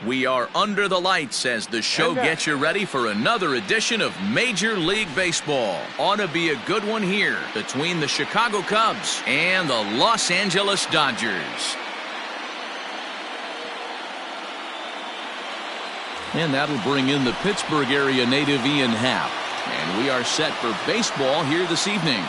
We are under the lights as the show gets you ready for another edition of Major League Baseball. Ought to be a good one here between the Chicago Cubs and the Los Angeles Dodgers. And that'll bring in the Pittsburgh area native Ian Happ. And we are set for baseball here this evening.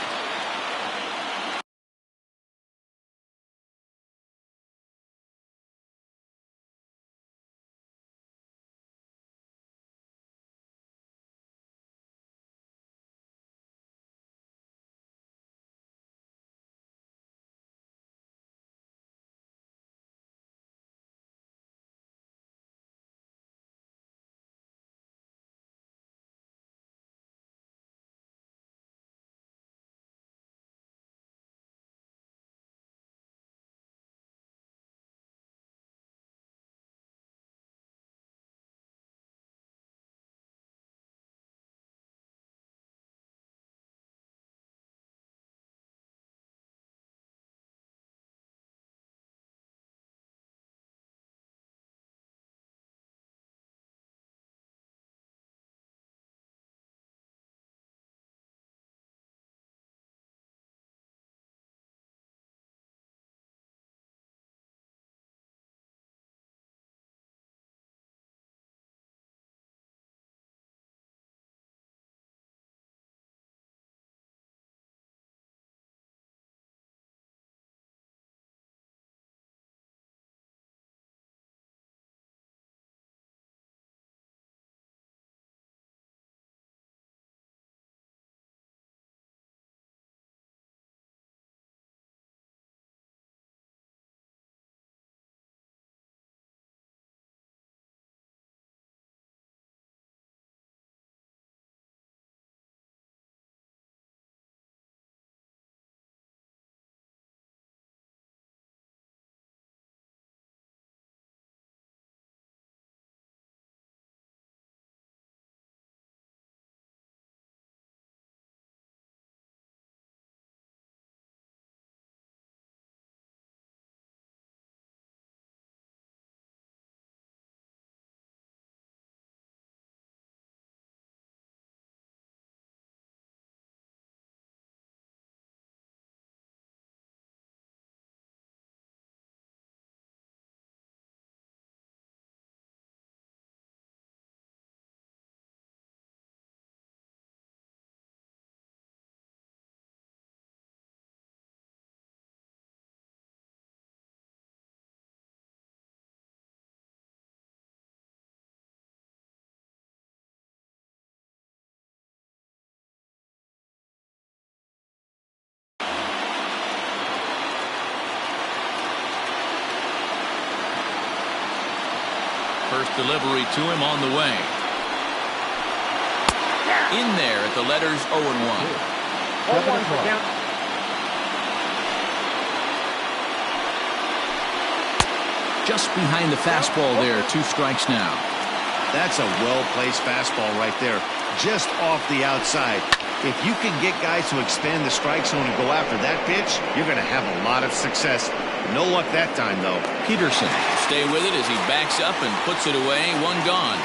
First delivery to him on the way. In there at the letters 0-1. Just behind the fastball there. 2 strikes now. That's a well-placed fastball right there. Just off the outside. If you can get guys to expand the strike zone and go after that pitch, you're going to have a lot of success. No luck that time, though. Peterson will stay with it as he backs up and puts it away. 1 gone.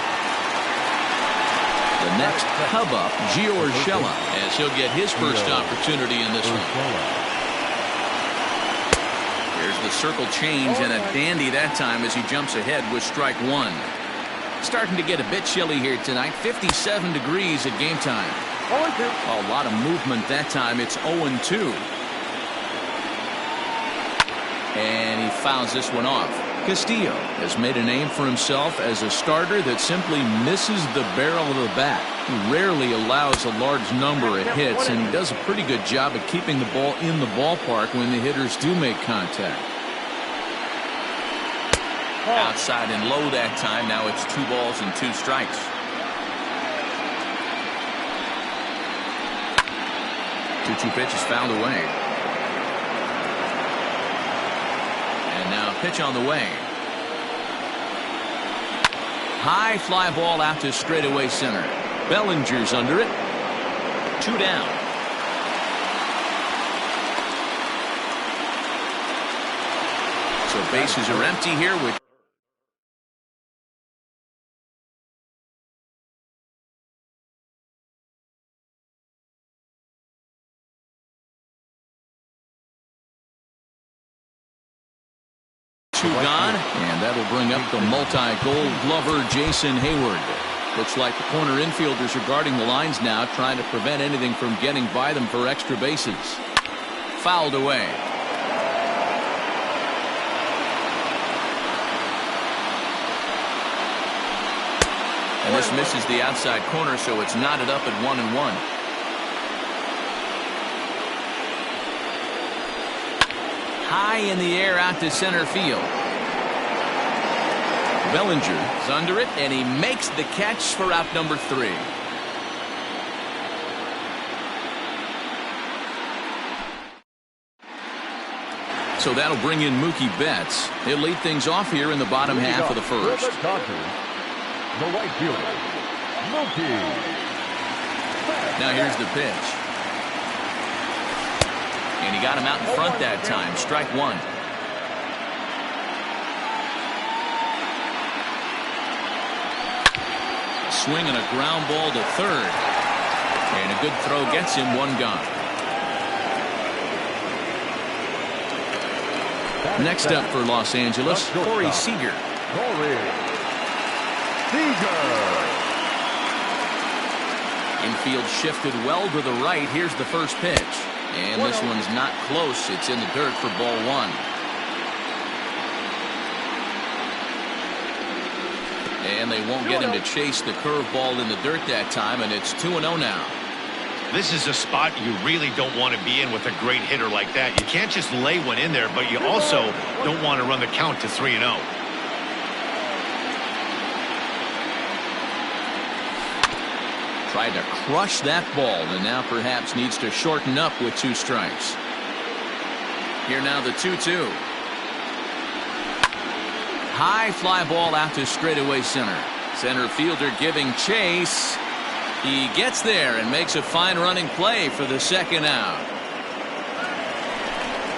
The next Cub up, Gio Urshela, as he'll get his first opportunity in this one. Here's the circle change and a dandy that time as he jumps ahead with strike 1. Starting to get a bit chilly here tonight. 57 degrees at game time. A lot of movement that time. It's 0-2. And he fouls this one off. Castillo has made a name for himself as a starter that simply misses the barrel of the bat. He rarely allows a large number of hits, and he does a pretty good job of keeping the ball in the ballpark when the hitters do make contact. Outside and low that time. Now it's 2 balls and 2 strikes. Two pitches fouled away. And now pitch on the way. High fly ball out to straightaway center. Bellinger's under it. 2 down. So bases are empty here with gone, and that'll bring up the multi-gold glover Jason Hayward. Looks like the corner infielders are guarding the lines now, trying to prevent anything from getting by them for extra bases. Fouled away. And this misses the outside corner, so it's knotted up at 1-1. High in the air out to center field. Bellinger is under it, and he makes the catch for out number 3. So that'll bring in Mookie Betts. He'll lead things off here in the bottom half of the first. The right fielder, Mookie. Now here's the pitch. And he got him out in front that time. Strike 1. Swing and a ground ball to third. And a good throw gets him 1 gone. Next up for Los Angeles, Corey Seager. Infield shifted well to the right. Here's the first pitch. And this one's not close. It's in the dirt for ball 1. And they won't get him to chase the curveball in the dirt that time, and it's 2-0 now. This is a spot you really don't want to be in with a great hitter like that. You can't just lay one in there, but you also don't want to run the count to 3-0. Tried to crush that ball, and now perhaps needs to shorten up with 2 strikes. Here now the 2-2. High fly ball out to straightaway center. Center fielder giving chase. He gets there and makes a fine running play for the second out.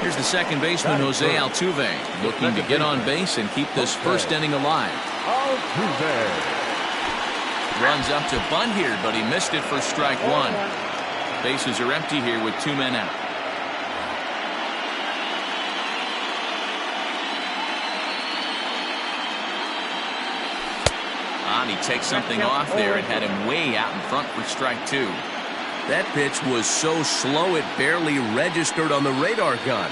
Here's the second baseman, Jose Altuve, looking to get on base and keep this first inning alive. Runs up to bunt here, but he missed it for strike 1. Bases are empty here with 2 men out. He takes something off there and had him way out in front for strike 2. That pitch was so slow it barely registered on the radar gun.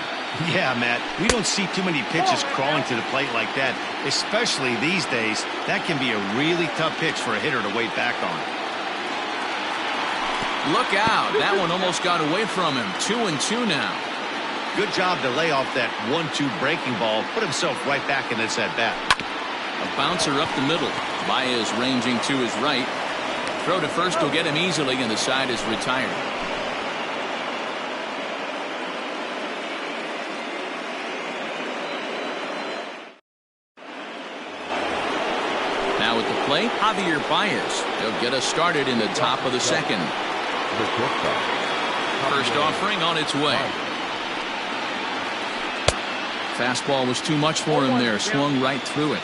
Yeah, Matt, we don't see too many pitches crawling to the plate like that, especially these days. That can be a really tough pitch for a hitter to wait back on. Look out. That one almost got away from him. 2-2 now. Good job to lay off that 1-2 breaking ball, put himself right back in this at-bat. A bouncer up the middle. Baez ranging to his right. Throw to first will get him easily, and the side is retired. Now at the plate, Javier Baez. He'll get us started in the top of the second. First offering on its way. Fastball was too much for him there. Swung right through it.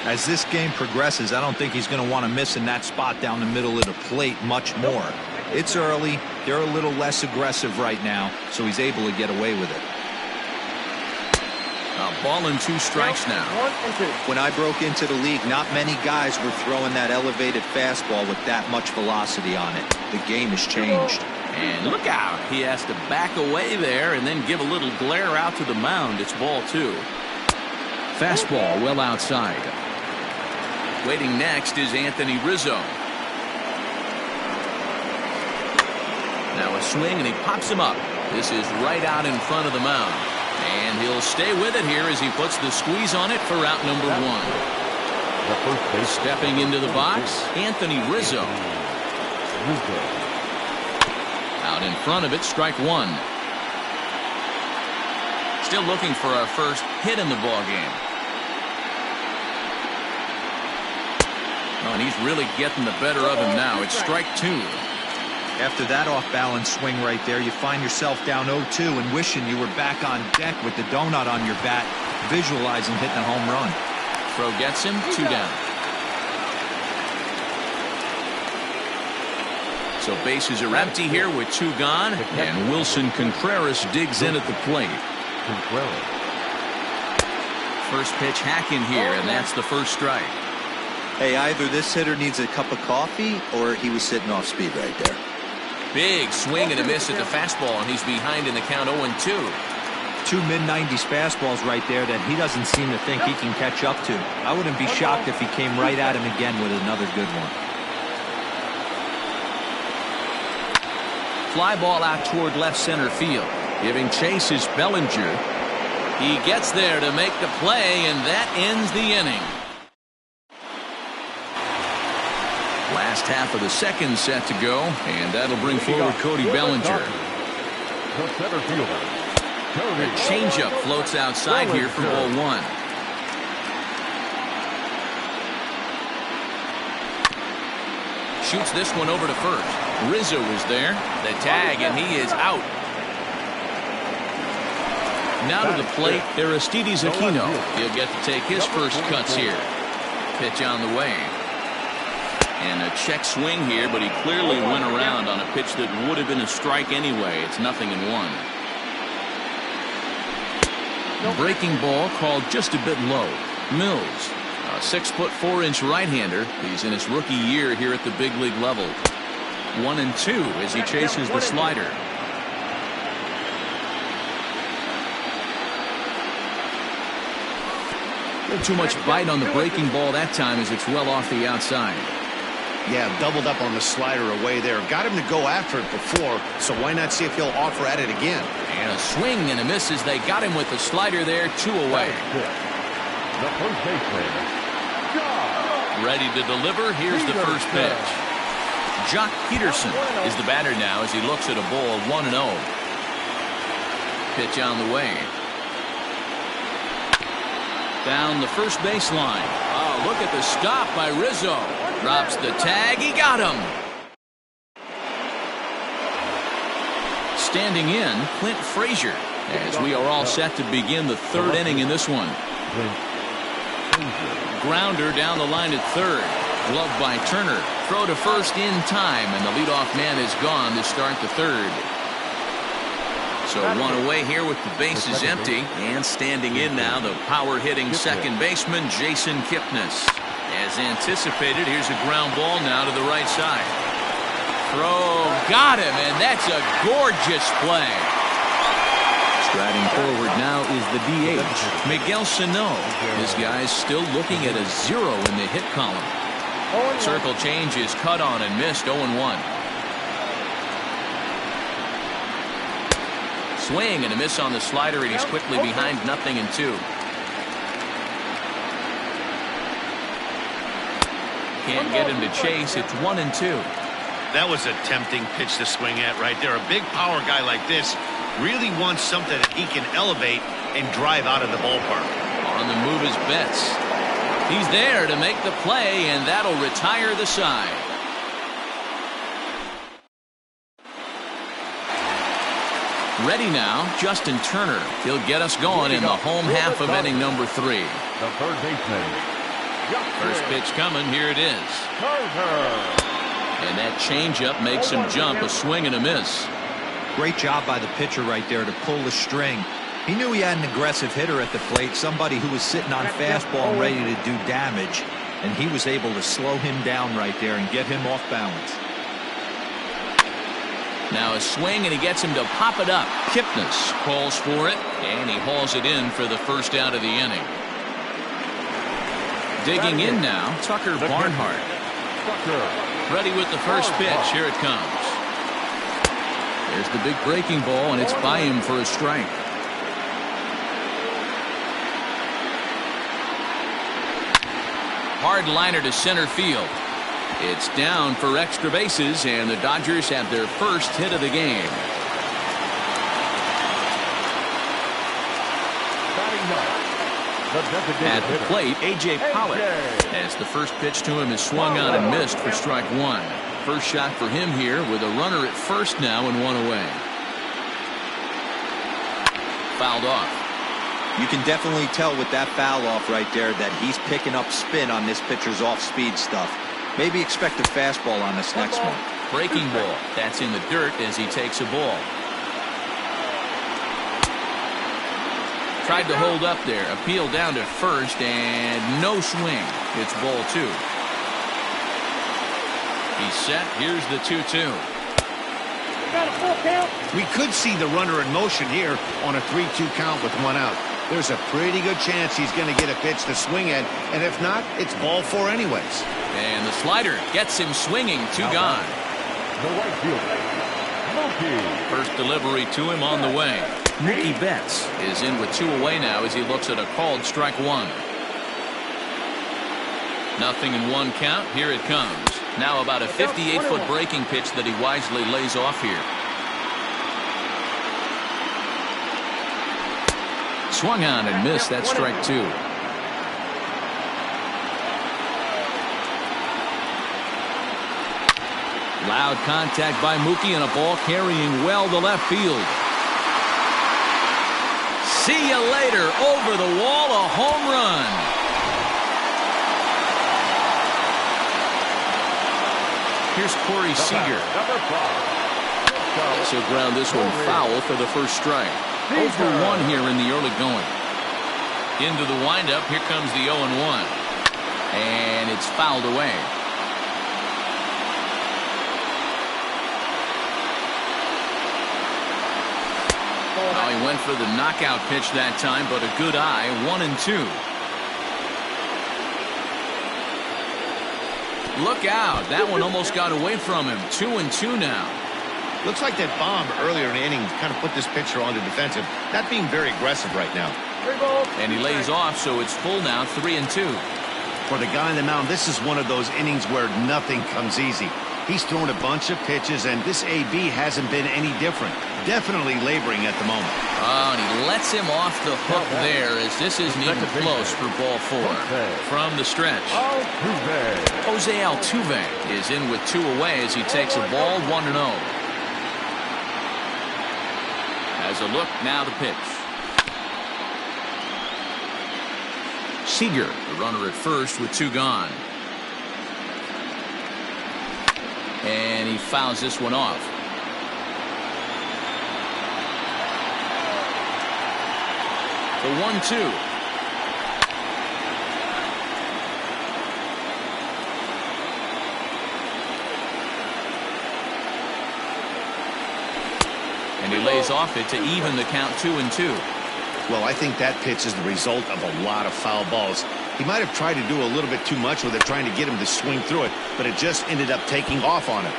As this game progresses, I don't think he's going to want to miss in that spot down the middle of the plate much more. It's early. They're a little less aggressive right now, so he's able to get away with it. A ball and 2 strikes now. When I broke into the league, not many guys were throwing that elevated fastball with that much velocity on it. The game has changed. And look out. He has to back away there and then give a little glare out to the mound. It's ball 2. Fastball well outside. Waiting next is Anthony Rizzo. Now a swing, and he pops him up. This is right out in front of the mound. And he'll stay with it here as he puts the squeeze on it for out number 1. Stepping into the box, Anthony Rizzo. Out in front of it, strike 1. Still looking for our first hit in the ball game. Oh, and he's really getting the better of him now. It's strike 2. After that off-balance swing right there, you find yourself down 0-2 and wishing you were back on deck with the donut on your bat, visualizing hitting a home run. Throw gets him, 2 down. So bases are empty here with 2 gone, and Wilson Contreras digs in at the plate. First pitch hacking here, and that's the first strike. Hey, either this hitter needs a cup of coffee or he was sitting off speed right there. Big swing and a miss at the fastball, and he's behind in the count 0-2. Two mid-90s fastballs right there that he doesn't seem to think he can catch up to. I wouldn't be shocked if he came right at him again with another good one. Fly ball out toward left center field. Giving chase is Bellinger. He gets there to make the play, and that ends the inning. Last half of the second set to go, and that'll bring forward Cody Bellinger. The center fielder. A changeup floats outside here for ball one. Shoots this one over to first. Rizzo is there. The tag, and he is out. Now to the plate, Aristides Aquino. He'll get to take his first cuts here. Pitch on the way. And a check swing here, but he clearly went around on a pitch that would have been a strike anyway. It's 0-1. Breaking ball called just a bit low. Mills, a 6'4" right-hander. He's in his rookie year here at the big league level. 1-2 as he chases the slider. Not too much bite on the breaking ball that time as it's well off the outside. Yeah, doubled up on the slider away there. Got him to go after it before, so why not see if he'll offer at it again? And a swing and a miss as they got him with the slider there, 2 away. The first baseman. Ready to deliver. Here's the first pitch. Jock Peterson is the batter now as he looks at a ball 1-0. Pitch on the way. Down the first baseline. Oh, look at the stop by Rizzo. Drops the tag. He got him. Standing in, Clint Frazier, as we are all set to begin the third inning in this one. Grounder down the line at third. Glove by Turner. Throw to first in time, and the leadoff man is gone to start the third. So one away here with the bases empty. And standing in now, the power-hitting second baseman, Jason Kipnis. As anticipated, here's a ground ball now to the right side. Throw, got him, and that's a gorgeous play. Striding forward now is the DH, Miguel Sano. This guy's still looking at a 0 in the hit column. Circle change is cut on and missed, 0-1. Swing and a miss on the slider, and he's quickly behind 0-2. Can't get him to chase. It's 1-2. That was a tempting pitch to swing at right there. A big power guy like this really wants something that he can elevate and drive out of the ballpark. On the move is Betts. He's there to make the play, and that'll retire the side. Ready now, Justin Turner. He'll get us going in the home half of inning number 3. The third baseman. First pitch coming. Here it is. And that changeup makes him jump. A swing and a miss. Great job by the pitcher right there to pull the string. He knew he had an aggressive hitter at the plate, somebody who was sitting on fastball and ready to do damage, and he was able to slow him down right there and get him off balance. Now a swing, and he gets him to pop it up. Kipnis calls for it, and he hauls it in for the first out of the inning. Digging in now, Tucker Barnhart. Ready with the first pitch. Here it comes. There's the big breaking ball, and it's by him for a strike. Hard liner to center field. It's down for extra bases, and the Dodgers have their first hit of the game. At the plate, A.J. Pollock, as the first pitch to him is swung on and missed for strike 1. First shot for him here with a runner at first now and 1 away. Fouled off. You can definitely tell with that foul off right there that he's picking up spin on this pitcher's off-speed stuff. Maybe expect a fastball on this next one. Breaking ball. That's in the dirt as he takes a ball. Tried to hold up there. Appeal down to first, and no swing. It's ball 2. He's set. Here's the 2-2. Got a full count. We could see the runner in motion here on a 3-2 count with 1 out. There's a pretty good chance he's going to get a pitch to swing at, and if not, it's ball 4 anyways. And the slider gets him swinging. 2 gone. The right fielder, Mookie. First delivery to him on the way. Mookie Betts is in with 2 away now as he looks at a called strike 1. Nothing in 1 count. Here it comes. Now about a 58-foot breaking pitch that he wisely lays off here. Swung on and missed. That strike 2. Loud contact by Mookie and a ball carrying well to left field. See you later. Over the wall, a home run. Here's Corey Seager. Number 5. So ground this one foul for the first strike. 0 for 1 here in the early going. Into the windup. Here comes the 0-1. And it's fouled away. Well, he went for the knockout pitch that time, but a good eye. 1-2. Look out. That one almost got away from him. 2-2 now. Looks like that bomb earlier in the inning kind of put this pitcher on the defensive. Not being very aggressive right now. 3 balls. And he lays off, so it's full now. 3-2. For the guy on the mound, this is one of those innings where nothing comes easy. He's thrown a bunch of pitches, and this AB hasn't been any different. Definitely laboring at the moment. Oh, and he lets him off the hook there as this isn't even close for ball 4. From the stretch, Jose Altuve is in with 2 away as he takes a ball. 1-0. As a look, now the pitch. Seager, the runner at first with 2 gone. And he fouls this one off. The 1-2. And he lays off it to even the count. 2-2. Well, I think that pitch is the result of a lot of foul balls. He might have tried to do a little bit too much with it, trying to get him to swing through it, but it just ended up taking off on him.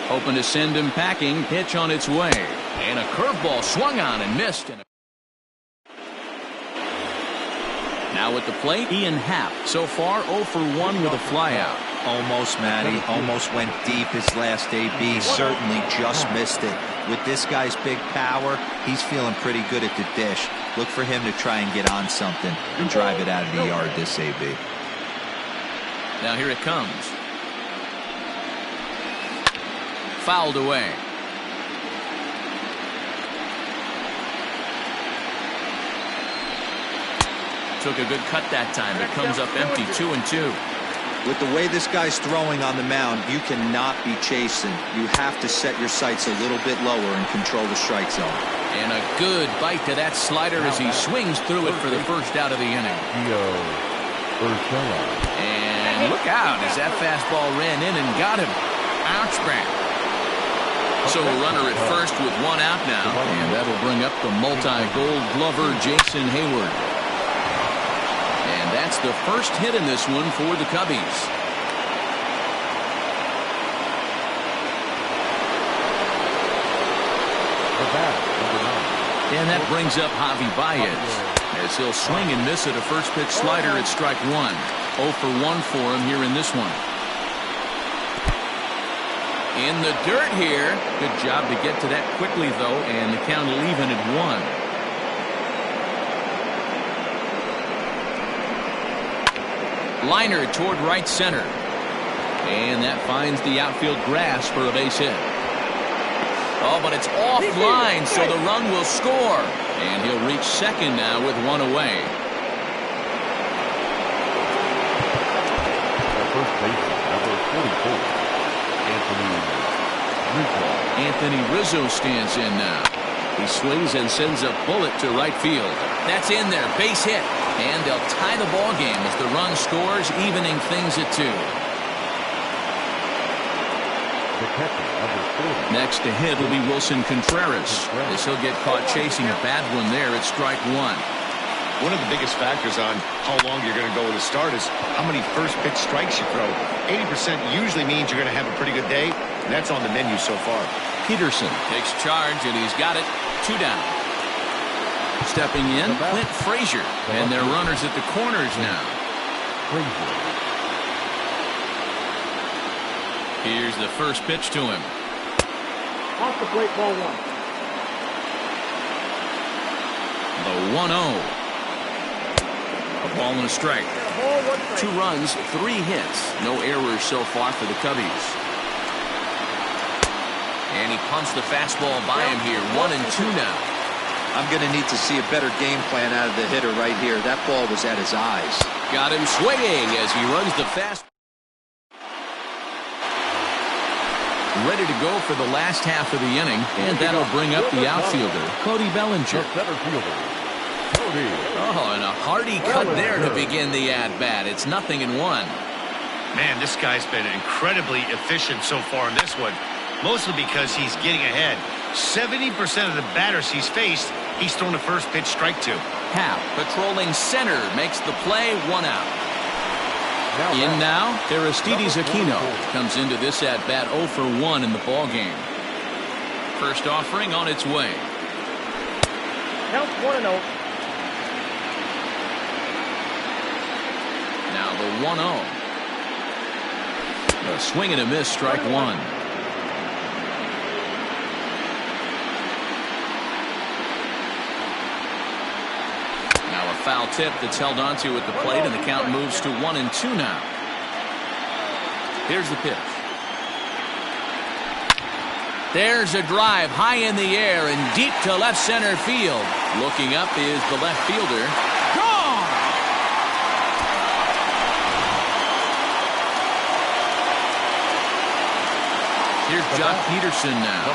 Hoping to send him packing. Pitch on its way. And a curveball swung on and missed. Now at the plate, Ian Happ. So far, 0 for 1 with a flyout. Almost, Matty. Almost went deep his last AB. Certainly just missed it. With this guy's big power, he's feeling pretty good at the dish. Look for him to try and get on something and drive it out of the yard this AB. Now here it comes. Fouled away. Took a good cut that time. It comes up empty. 2-2. With the way this guy's throwing on the mound, you cannot be chasing. You have to set your sights a little bit lower and control the strike zone. And a good bite to that slider as he swings through it for the first out of the inning. And look out as that fastball ran in and got him. Bounce back. So a runner at first with 1 out now. And that'll bring up the multi-gold glover Jason Hayward. And that's the first hit in this one for the Cubbies. And that brings up Javi Baez as he'll swing and miss at a first pitch slider at strike 1. 0 for 1 for him here in this one. In the dirt here. Good job to get to that quickly, though, and the count will even at 1. Liner toward right center. And that finds the outfield grass for a base hit. Oh, but it's offline, so the run will score. And he'll reach second now with 1 away. First baseman, number 44, Anthony Rizzo stands in now. He swings and sends a bullet to right field. That's in there, base hit. And they'll tie the ball game as the run scores, evening things at 2. Next to hit will be Wilson Contreras, as he'll get caught chasing a bad one there at strike 1. One of the biggest factors on how long you're going to go with a start is how many first pitch strikes you throw. 80% usually means you're going to have a pretty good day, and that's on the menu so far. Peterson takes charge, and he's got it. 2 down. Stepping in, Clint Frazier, and their runners at the corners now. Here's the first pitch to him. Off the plate, ball 1. The 1-0. A ball and a strike. 2 runs, 3 hits. No errors so far for the Cubbies. And he punts the fastball by him here. 1-2 now. I'm going to need to see a better game plan out of the hitter right here. That ball was at his eyes. Got him swinging as he runs the fast. Ready to go for the last half of the inning, and that'll bring up the outfielder, Cody Bellinger. Oh, and a hearty cut there to begin the at-bat. It's 0-1. Man, this guy's been incredibly efficient so far in this one, mostly because he's getting ahead. 70% of the batters he's faced, he's thrown the first pitch strike to. Happ, patrolling center, makes the play. 1 out. In now, Aristides Aquino comes into this at-bat 0 for 1 in the ballgame. First offering on its way. Count 1-0. Now the 1-0. A swing and a miss, strike 1. Now a foul tip that's held onto at the plate, and the count moves to 1-2 now. Here's the pitch. There's a drive high in the air and deep to left center field. Looking up is the left fielder. Gone! Here's Jock Peterson now.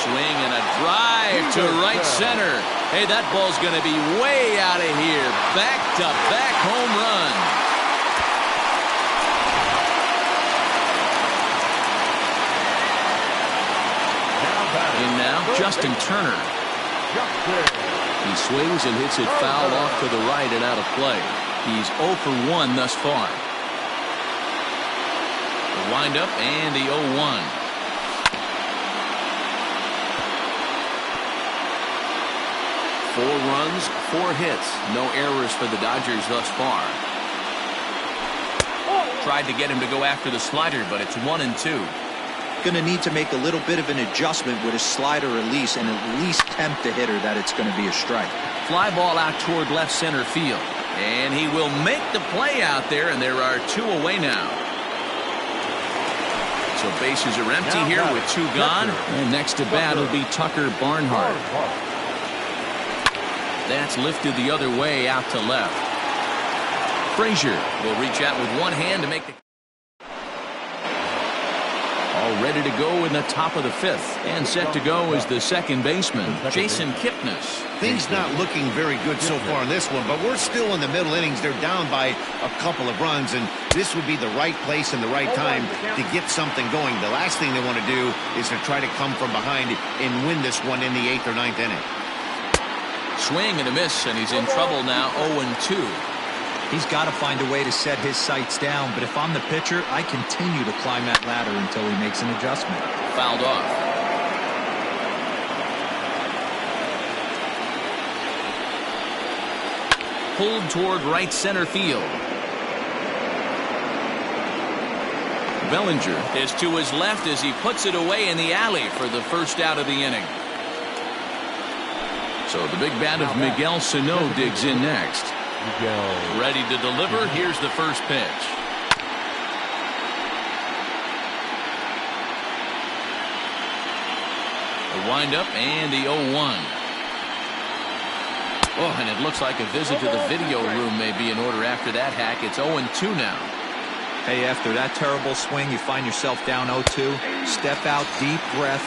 Swing and a drive to right center. Hey, that ball's going to be way out of here. Back-to-back home run. In now, Justin Turner. He swings and hits it foul off to the right and out of play. He's 0 for 1 thus far. The windup and the 0-1. Four runs, 4 hits. No errors for the Dodgers thus far. Tried to get him to go after the slider, but it's 1-2. Going to need to make a little bit of an adjustment with his slider release and at least tempt the hitter that it's going to be a strike. Fly ball out toward left center field. And he will make the play out there, and there are 2 away now. So bases are empty here with 2 gone. And next to bat will be Tucker Barnhart. That's lifted the other way out to left. Frazier will reach out with one hand to make the... All ready to go in the top of the 5th. And set to go is the second baseman, Jason Kipnis. Things not looking very good so far in this one, but we're still in the middle innings. They're down by a couple of runs, and this would be the right place and the right time to get something going. The last thing they want to do is to try to come from behind and win this one in the 8th or 9th inning. Swing and a miss, and he's in trouble now, 0-2. He's got to find a way to set his sights down, but if I'm the pitcher, I continue to climb that ladder until he makes an adjustment. Fouled off. Pulled toward right center field. Bellinger is to his left as he puts it away in the alley for the first out of the inning. So the big bat of Miguel Sano digs in next. Ready to deliver. Here's the first pitch. The windup and the 0-1. Oh, and it looks like a visit to the video room may be in order after that hack. It's 0-2 now. Hey, after that terrible swing, you find yourself down 0-2. Step out, deep breath,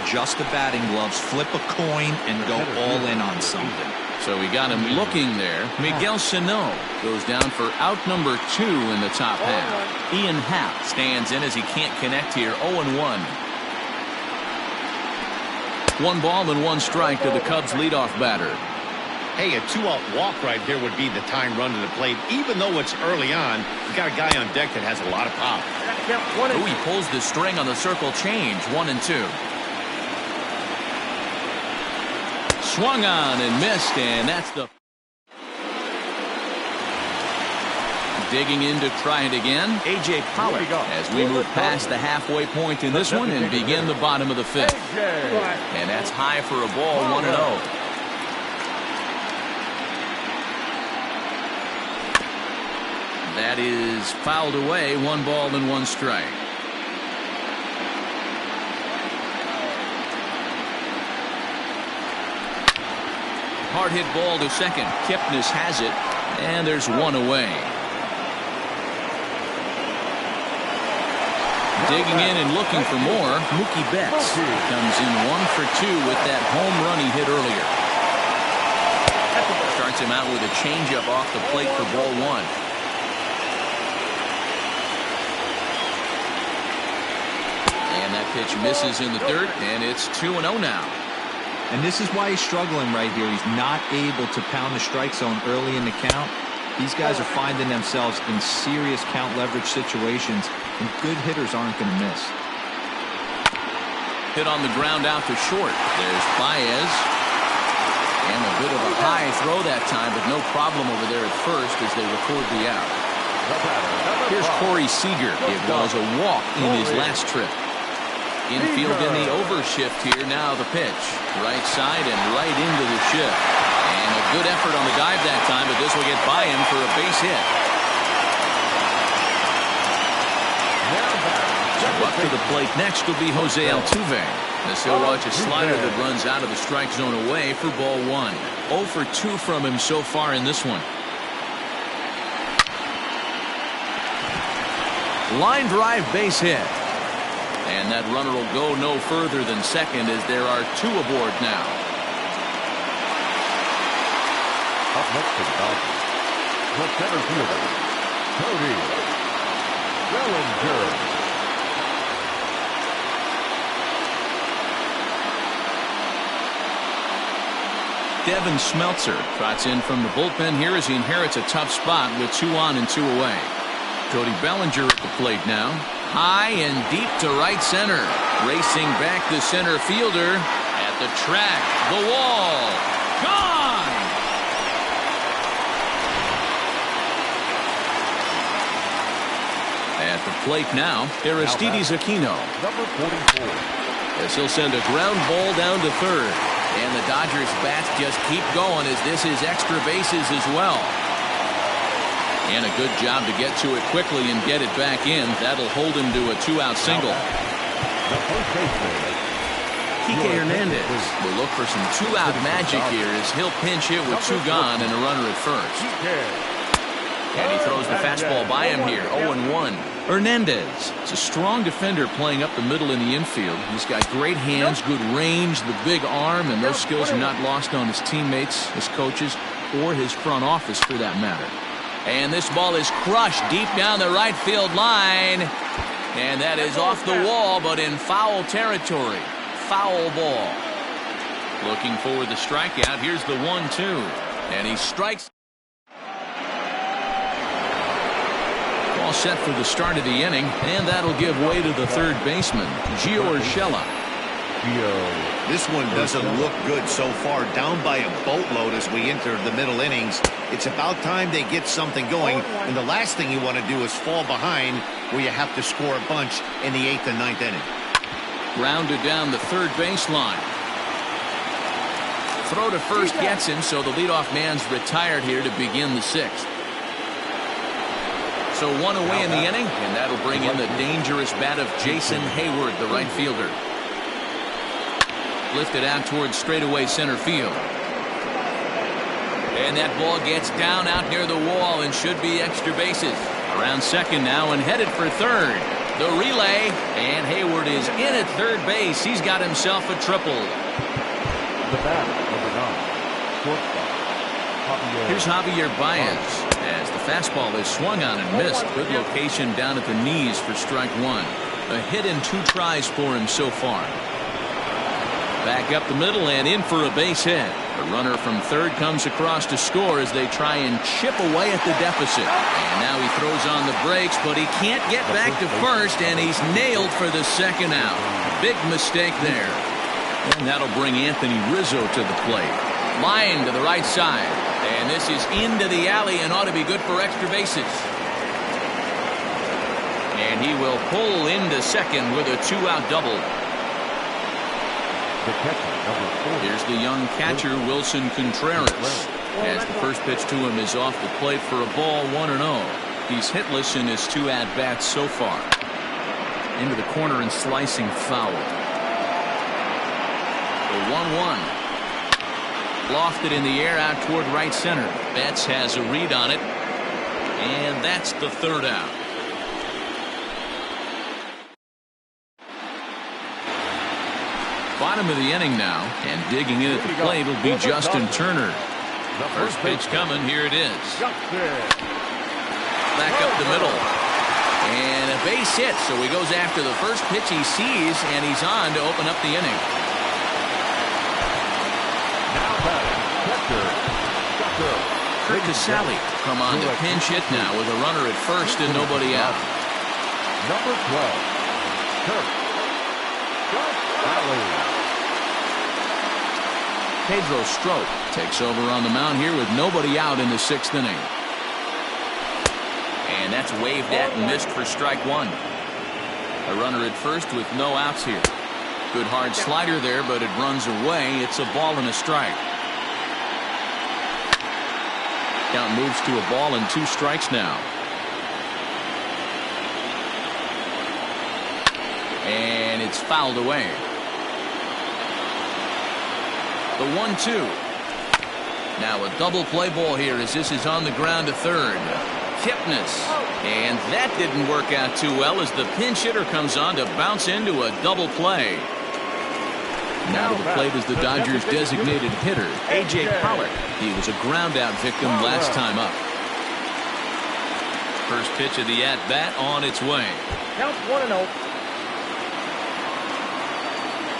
Adjust the batting gloves, flip a coin, and go all in on something. So we got him looking there. Miguel Sano goes down for out number 2 in the top half. Ian Happ stands in as he can't connect here. 0-1. 1 ball and 1 strike to the Cubs leadoff batter. Hey, a 2-out walk right there would be the time run to the plate. Even though it's early on, you got a guy on deck that has a lot of pop. Ooh, he pulls the string on the circle change. 1-2. Swung on and missed, and that's the... Digging in to try it again, A.J. Pollock, as we move past the halfway point in this one and begin the bottom of the 5th. And that's high for a ball, 1-0. That is fouled away, 1 ball and 1 strike. Hard hit ball to second. Kipnis has it, and there's 1 away. Digging in and looking for more, Mookie Betts comes in 1 for 2 with that home run he hit earlier. Starts him out with a changeup off the plate for ball 1. And that pitch misses in the dirt, and it's 2-0 now. And this is why he's struggling right here. He's not able to pound the strike zone early in the count. These guys are finding themselves in serious count leverage situations, and good hitters aren't going to miss. Hit on the ground out to short. There's Baez. And a bit of a high throw that time, but no problem over there at first as they record the out. Here's Corey Seager. It was a walk in his last trip. Infield in the overshift here. Now the pitch. Right side and right into the shift. And a good effort on the dive that time, but this will get by him for a base hit. Up to the plate next will be Jose Altuve. As he'll watch a slider that runs out of the strike zone away for ball 1. 0 for 2 from him so far in this one. Line drive base hit. And that runner will go no further than second as there are 2 aboard now. Up next to the Dodgers, the center fielder, Cody Bellinger. Devin Smeltzer trots in from the bullpen here as he inherits a tough spot with 2 on and 2 away. Cody Bellinger at the plate now. High and deep to right center. Racing back the center fielder at the track. The wall. Gone! At the plate now, Aristides Aquino. Number 44. As he'll send a ground ball down to third. And the Dodgers bats just keep going as this is extra bases as well. And a good job to get to it quickly and get it back in. That'll hold him to a 2-out single. Kike Hernandez will look for some 2-out magic here as he'll pinch hit with 2 gone and a runner at first. And he throws the fastball by him here. 0-1. Hernandez is a strong defender playing up the middle in the infield. He's got great hands, good range, the big arm, and those skills are not lost on his teammates, his coaches, or his front office for that matter. And this ball is crushed deep down the right field line. And that is off the wall, but in foul territory. Foul ball. Looking for the strikeout. Here's the 1-2. And he strikes. All set for the start of the inning. And that'll give way to the third baseman, Gio Urshela. This one doesn't look good so far. Down by a boatload as we enter the middle innings. It's about time they get something going. And the last thing you want to do is fall behind where you have to score a bunch in the 8th and 9th inning. Grounded down the third baseline. Throw to first gets him, so the leadoff man's retired here to begin the 6th. So 1 away in the inning, and that'll bring in the dangerous bat of Jason Hayward, the right fielder. Lifted out towards straightaway center field. And that ball gets down out near the wall and should be extra bases. Around second now and headed for third. The relay, and Hayward is in at third base. He's got himself a triple. The batter, number 9, shortstop. Here's Javier Baez as the fastball is swung on and missed. Good location down at the knees for strike one. A hit in 2 tries for him so far. Back up the middle and in for a base hit. The runner from third comes across to score as they try and chip away at the deficit. And now he throws on the brakes, but he can't get back to first, and he's nailed for the second out. Big mistake there. And that'll bring Anthony Rizzo to the plate. Line to the right side. And this is into the alley and ought to be good for extra bases. And he will pull into second with a 2-out double. The catcher, number 40. Here's the young catcher, Wilson Contreras. As the first pitch to him is off the plate for a ball, 1-0. He's hitless in his 2 at-bats so far. Into the corner and slicing foul. The 1-1. Lofted in the air out toward right center. Betts has a read on it. And that's the 3rd out. Bottom of the inning now, and digging in at the plate will be Justin Turner. First pitch coming, here it is. Back up the middle. And a base hit, so he goes after the first pitch he sees, and he's on to open up the inning. Kurt Casale come on to pinch hit now with a runner at first and nobody out. Number 12, Kurt Casale. Pedro Strop takes over on the mound here with nobody out in the 6th inning. And that's waved at and missed for strike one. A runner at first with no outs here. Good hard slider there, but it runs away. It's a ball and a strike. Count moves to a ball and 2 strikes now. And it's fouled away. The 1-2. Now a double play ball here as this is on the ground to third. Kipnis. And that didn't work out too well as the pinch hitter comes on to bounce into a double play. Now to the plate is the Dodgers' designated hitter, A.J. Pollock. He was a ground-out victim last time up. First pitch of the at-bat on its way. Count 1-0.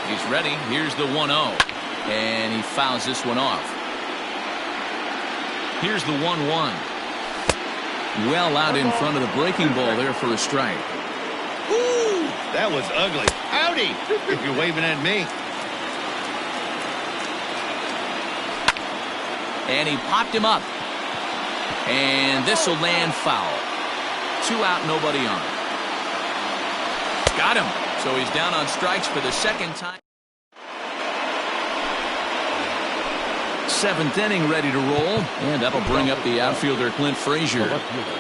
He's ready. Here's the 1-0. And he fouls this one off. Here's the 1-1. Well out in front of the breaking ball there for a strike. Ooh, that was ugly. Howdy, if you're waving at me. And he popped him up. And this will land foul. 2 out, nobody on. Got him. So he's down on strikes for the 2nd time. 7th inning ready to roll. And that'll bring up the outfielder Clint Frazier.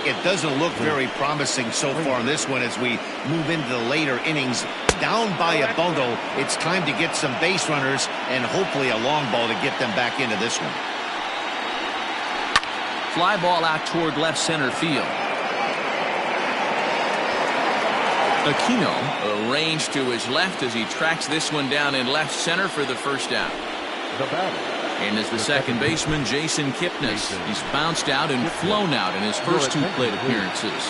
It doesn't look very promising so far in this one as we move into the later innings. Down by a bundle, it's time to get some base runners and hopefully a long ball to get them back into this one. Fly ball out toward left center field. Aquino arranged to his left as he tracks this one down in left center for the 1st out. The batter. And as the second baseman, Jason Kipnis. He's bounced out and flown out in his first 2 plate appearances.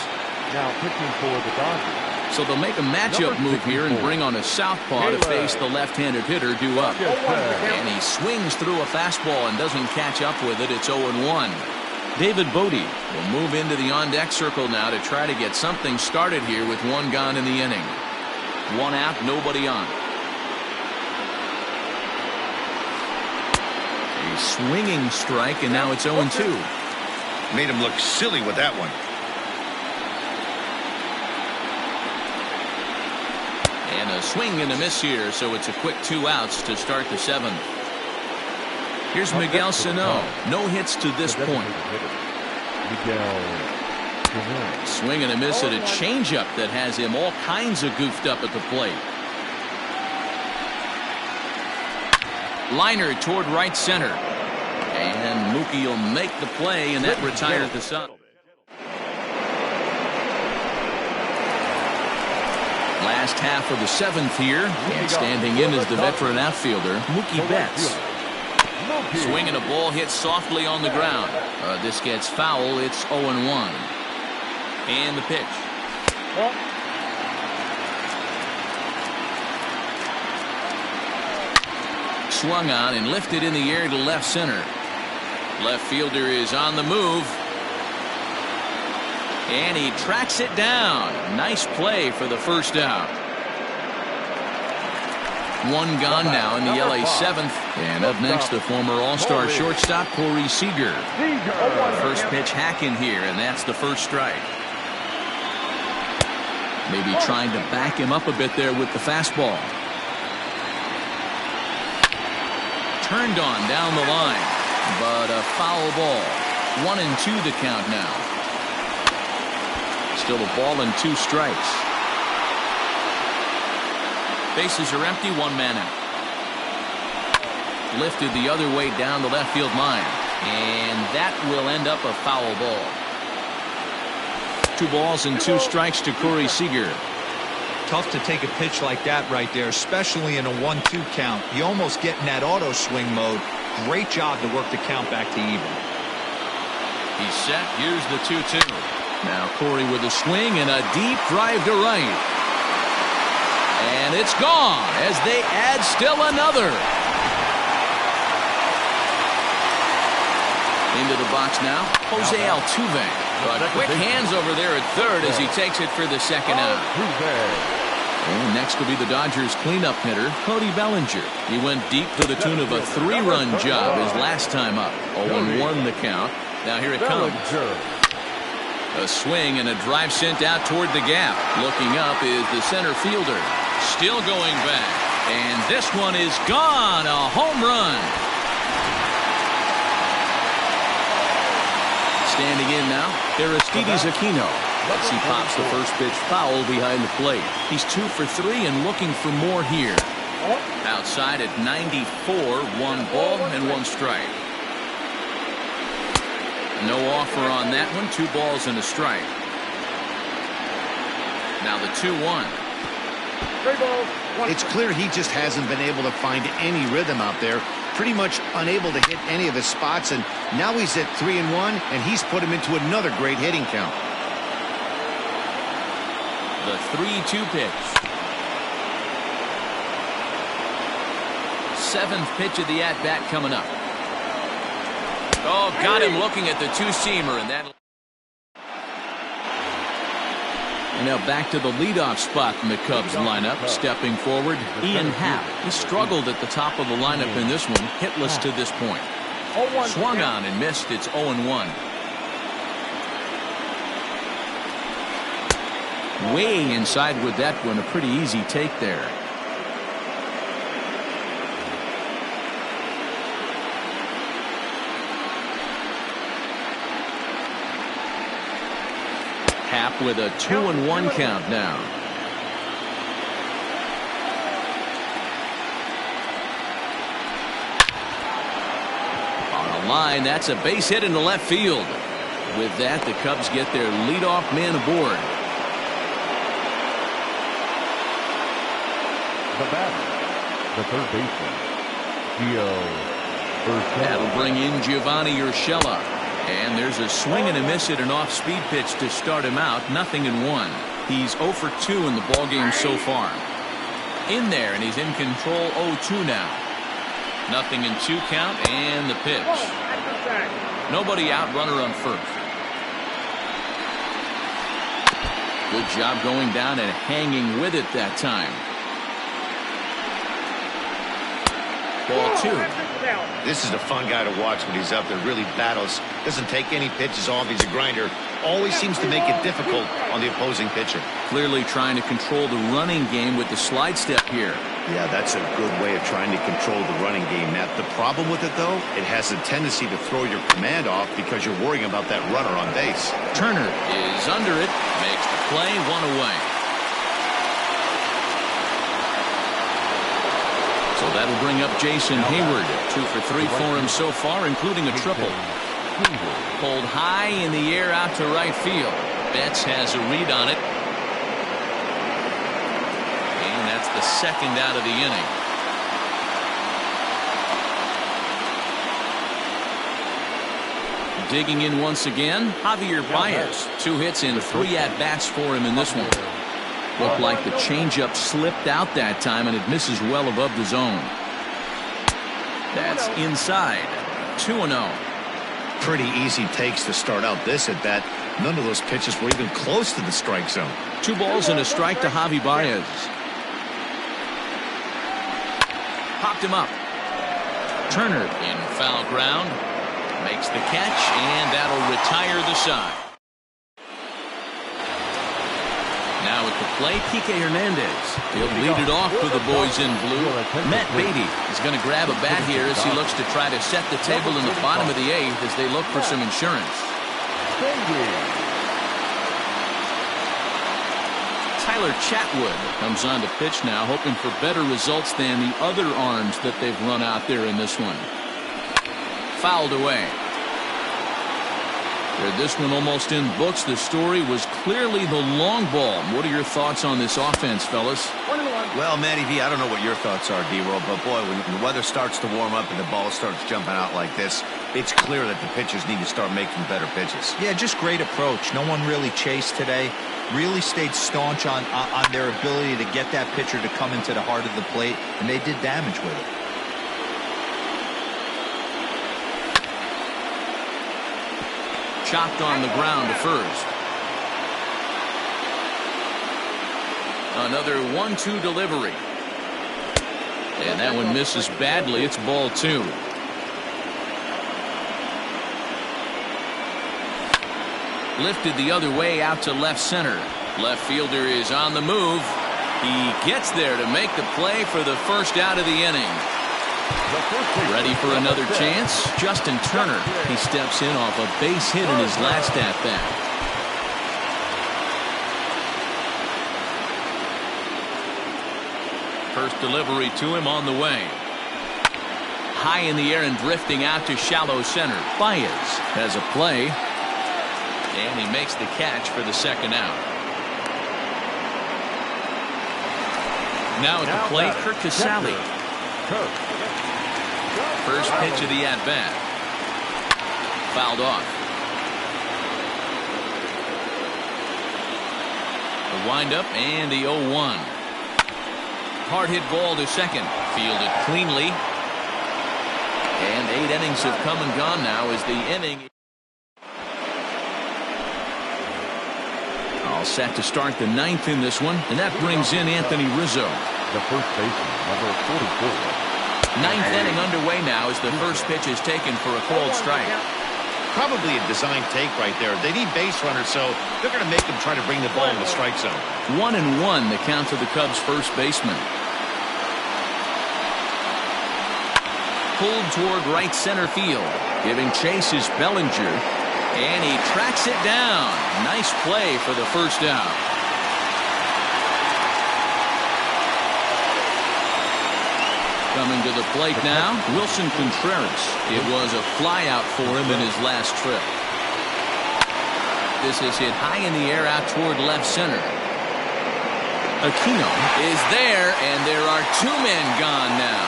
Now pitching for the Dodgers. So they'll make a matchup move here and bring on a southpaw to face the left-handed hitter due up. And he swings through a fastball and doesn't catch up with it. It's 0-1. David Bodie will move into the on-deck circle now to try to get something started here with 1 gone in the inning. 1 out, nobody on. A swinging strike, and now it's 0-2. Made him look silly with that one. And a swing and a miss here, so it's a quick 2 outs to start the 7th. Here's Miguel Sano. No hits to this point. Swing and a miss at a changeup that has him all kinds of goofed up at the plate. Liner toward right center. And Mookie will make the play, and that retires the Sun. Last half of the 7th here, and standing in is the veteran outfielder, Mookie Betts. Swinging a ball hit softly on the ground. This gets foul. It's 0-1. And the pitch. Swung on and lifted in the air to left center. Left fielder is on the move. And he tracks it down. Nice play for the first out. One gone now in the LA 7th. And up next, the former All-Star shortstop, Corey Seager. First pitch hacking here, and that's the first strike. Maybe trying to back him up a bit there with the fastball. Turned on down the line, but a foul ball. 1-2 the count now. Still a ball and 2 strikes. Bases are empty, 1 man out. Lifted the other way down the left field line, and that will end up a foul ball. 2 balls and 2 strikes to Corey Seager. Tough to take a pitch like that right there, especially in a 1-2 count. You almost get in that auto swing mode. Great job to work the count back to even. He's set. Here's the 2-2. Now Corey with a swing and a deep drive to right. And it's gone as they add still another. Into the box now, Jose Altuve. But quick hands over there at third as he takes it for the second out. And next will be the Dodgers cleanup hitter, Cody Bellinger. He went deep to the tune of a 3-run job his last time up. 0-1 the count. Now here it comes. A swing and a drive sent out toward the gap. Looking up is the center fielder. Still going back. And this one is gone. A home run. Standing in now, Aristides Aquino. As he pops the first pitch foul behind the plate. He's 2 for 3 and looking for more here. Outside at 94, 1 ball and 1 strike. No offer on that one. 2 balls and a strike. Now the 2-1. It's clear he just hasn't been able to find any rhythm out there. Pretty much unable to hit any of his spots, and now he's at 3-1, and he's put him into another great hitting count. The 3-2 pitch. 7th pitch of the at-bat coming up. Oh, got him looking at the 2-seamer, and that. And now back to the leadoff spot in the Cubs lineup. Stepping forward, Ian Happ. He struggled at the top of the lineup in this one, hitless to this point. Swung on and missed. It's 0-1. Way inside with that one. A pretty easy take there. Happ with a 2-1 count now. On the line, that's a base hit into left field. With that, the Cubs get their leadoff man aboard. The batter, the third baseman, Gio Urshela. That'll bring in Giovanni Urshela. And there's a swing and a miss at an off-speed pitch to start him out. 0-1. He's 0 for 2 in the ballgame so far. In there, and he's in control. 0-2 now. 0-2 count, and the pitch. Nobody out, runner on first. Good job going down and hanging with it that time. Ball 2. This is a fun guy to watch when he's up there. Really battles. Doesn't take any pitches off. He's a grinder. Always seems to make it difficult on the opposing pitcher. Clearly trying to control the running game with the slide step here. Yeah, that's a good way of trying to control the running game, Matt. The problem with it, though, it has a tendency to throw your command off because you're worrying about that runner on base. Turner is under it. Makes the play. 1 away. So that'll bring up Jason Hayward. 2 for 3 for him so far, including a triple. Pulled high in the air out to right field. Betts has a read on it. the second out of the inning. Digging in once again, Javier Baez. 2 hits and 3 at-bats for him in this one. Looked like the changeup slipped out that time, and it misses well above the zone. That's inside. 2-0. Pretty easy takes to start out this at bat. None of those pitches were even close to the strike zone. 2 balls and a strike to Javi Baez. Popped him up. Turner in foul ground. Makes the catch, and that'll retire the side. Now at the plate, Kike Hernandez. He'll lead it off for the boys in blue. Matt Beatty is going to grab a bat here as he looks to try to set the table in the bottom of the 8th as they look for some insurance. Tyler Chatwood comes on to pitch now, hoping for better results than the other arms that they've run out there in this one. Fouled away. This one almost in books. The story was clearly the long ball. What are your thoughts on this offense, fellas? Well, Matty V, I don't know what your thoughts are, D-Roll, but boy, when the weather starts to warm up and the ball starts jumping out like this, it's clear that the pitchers need to start making better pitches. Yeah, just great approach. No one really chased today. Really stayed staunch on their ability to get that pitcher to come into the heart of the plate, and they did damage with it. Chopped on the ground to first. Another 1-2 delivery. And that one misses badly. It's ball 2. Lifted the other way out to left center. Left fielder is on the move. He gets there to make the play for the first out of the inning. Ready for another chance? Justin Turner. He steps in off a base hit in his last at-bat. First delivery to him on the way. High in the air and drifting out to shallow center. Baez has a play. And he makes the catch for the second out. Now at the plate, Kurt Casale. First pitch of the at-bat. Fouled off. The windup and the 0-1. Hard hit ball to second. Fielded cleanly. And 8 innings have come and gone now as the inning. All set to start the 9th in this one. And that brings in Anthony Rizzo. The first baseman, number 44. 9th inning underway now as the first pitch is taken for a called strike. Probably a design take right there. They need base runners, so they're going to make them try to bring the ball in the strike zone. 1-1 the count to the Cubs' first baseman. Pulled toward right center field. Giving chase is Bellinger. And he tracks it down. Nice play for the first out. Coming to the plate now, Wilson Contreras. It was a flyout for him in his last trip. This is hit high in the air out toward left center. Aquino is there, and there are 2 men gone now.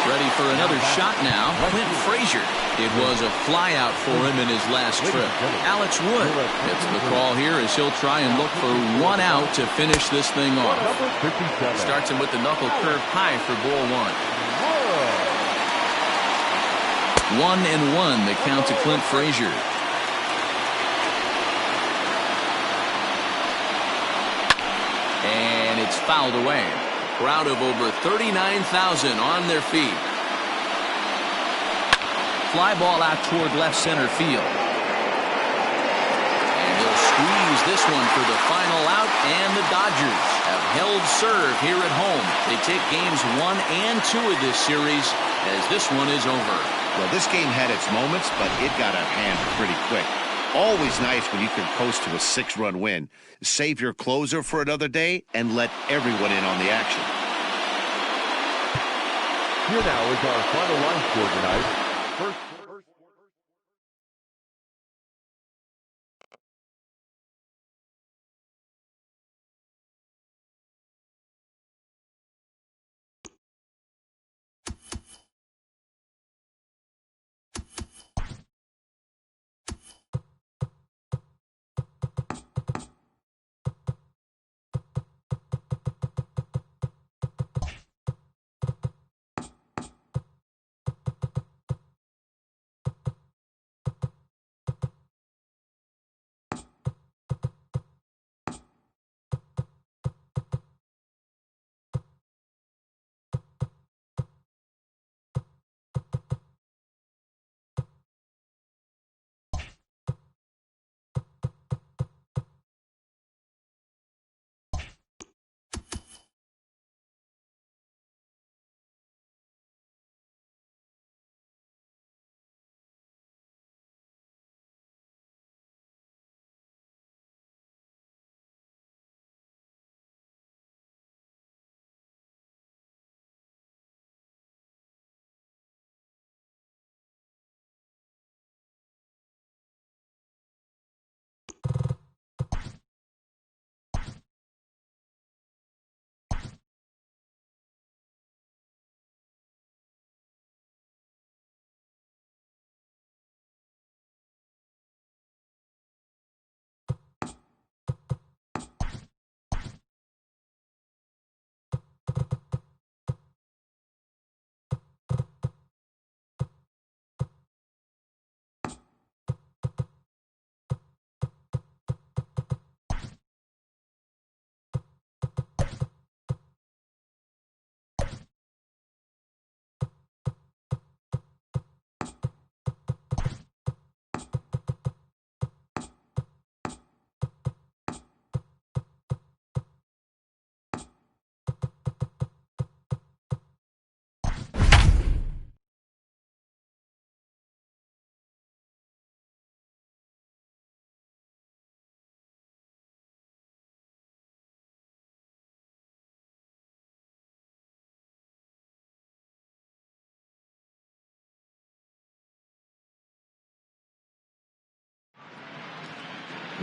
Ready for another shot now, Clint Frazier. It was a flyout for him in his last trip. Alex Wood gets the call here as he'll try and look for 1 out to finish this thing off. Starts him with the knuckle curve high for ball 1. 1-1 the count to Clint Frazier. And it's fouled away. Crowd of over 39,000 on their feet. Fly ball out toward left center field. And he'll squeeze this one for the final out, and the Dodgers have held serve here at home. They take games 1 and 2 of this series as this one is over. Well, this game had its moments, but it got out of hand pretty quick. Always nice when you can coast to a 6-run win. Save your closer for another day and let everyone in on the action. Here now is our final line score tonight. First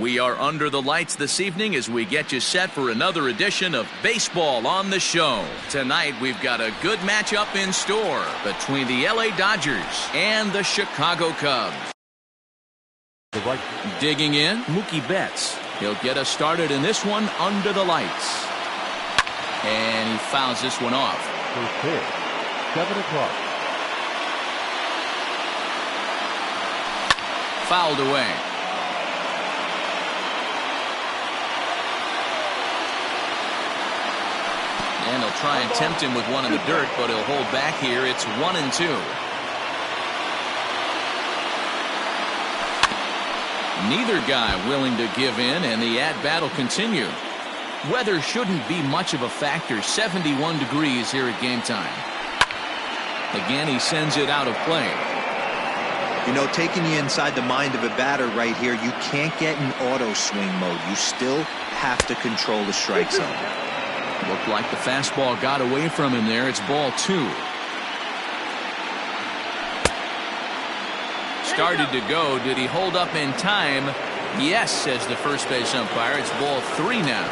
We are under the lights this evening as we get you set for another edition of Baseball on the Show. Tonight, we've got a good matchup in store between the LA Dodgers and the Chicago Cubs. Digging in, Mookie Betts. He'll get us started in this one under the lights. And he fouls this one off. First pitch, 7 o'clock. Fouled away. And he'll try and tempt him with one in the dirt, but he'll hold back here. It's 1-2. Neither guy willing to give in, and the at-bat will continue. Weather shouldn't be much of a factor. 71 degrees here at game time. Again, he sends it out of play. You know, taking you inside the mind of a batter right here, you can't get in auto swing mode. You still have to control the strike zone. Looked like the fastball got away from him there. It's ball 2. Started to go. Did he hold up in time? Yes, says the first base umpire. It's ball 3 now.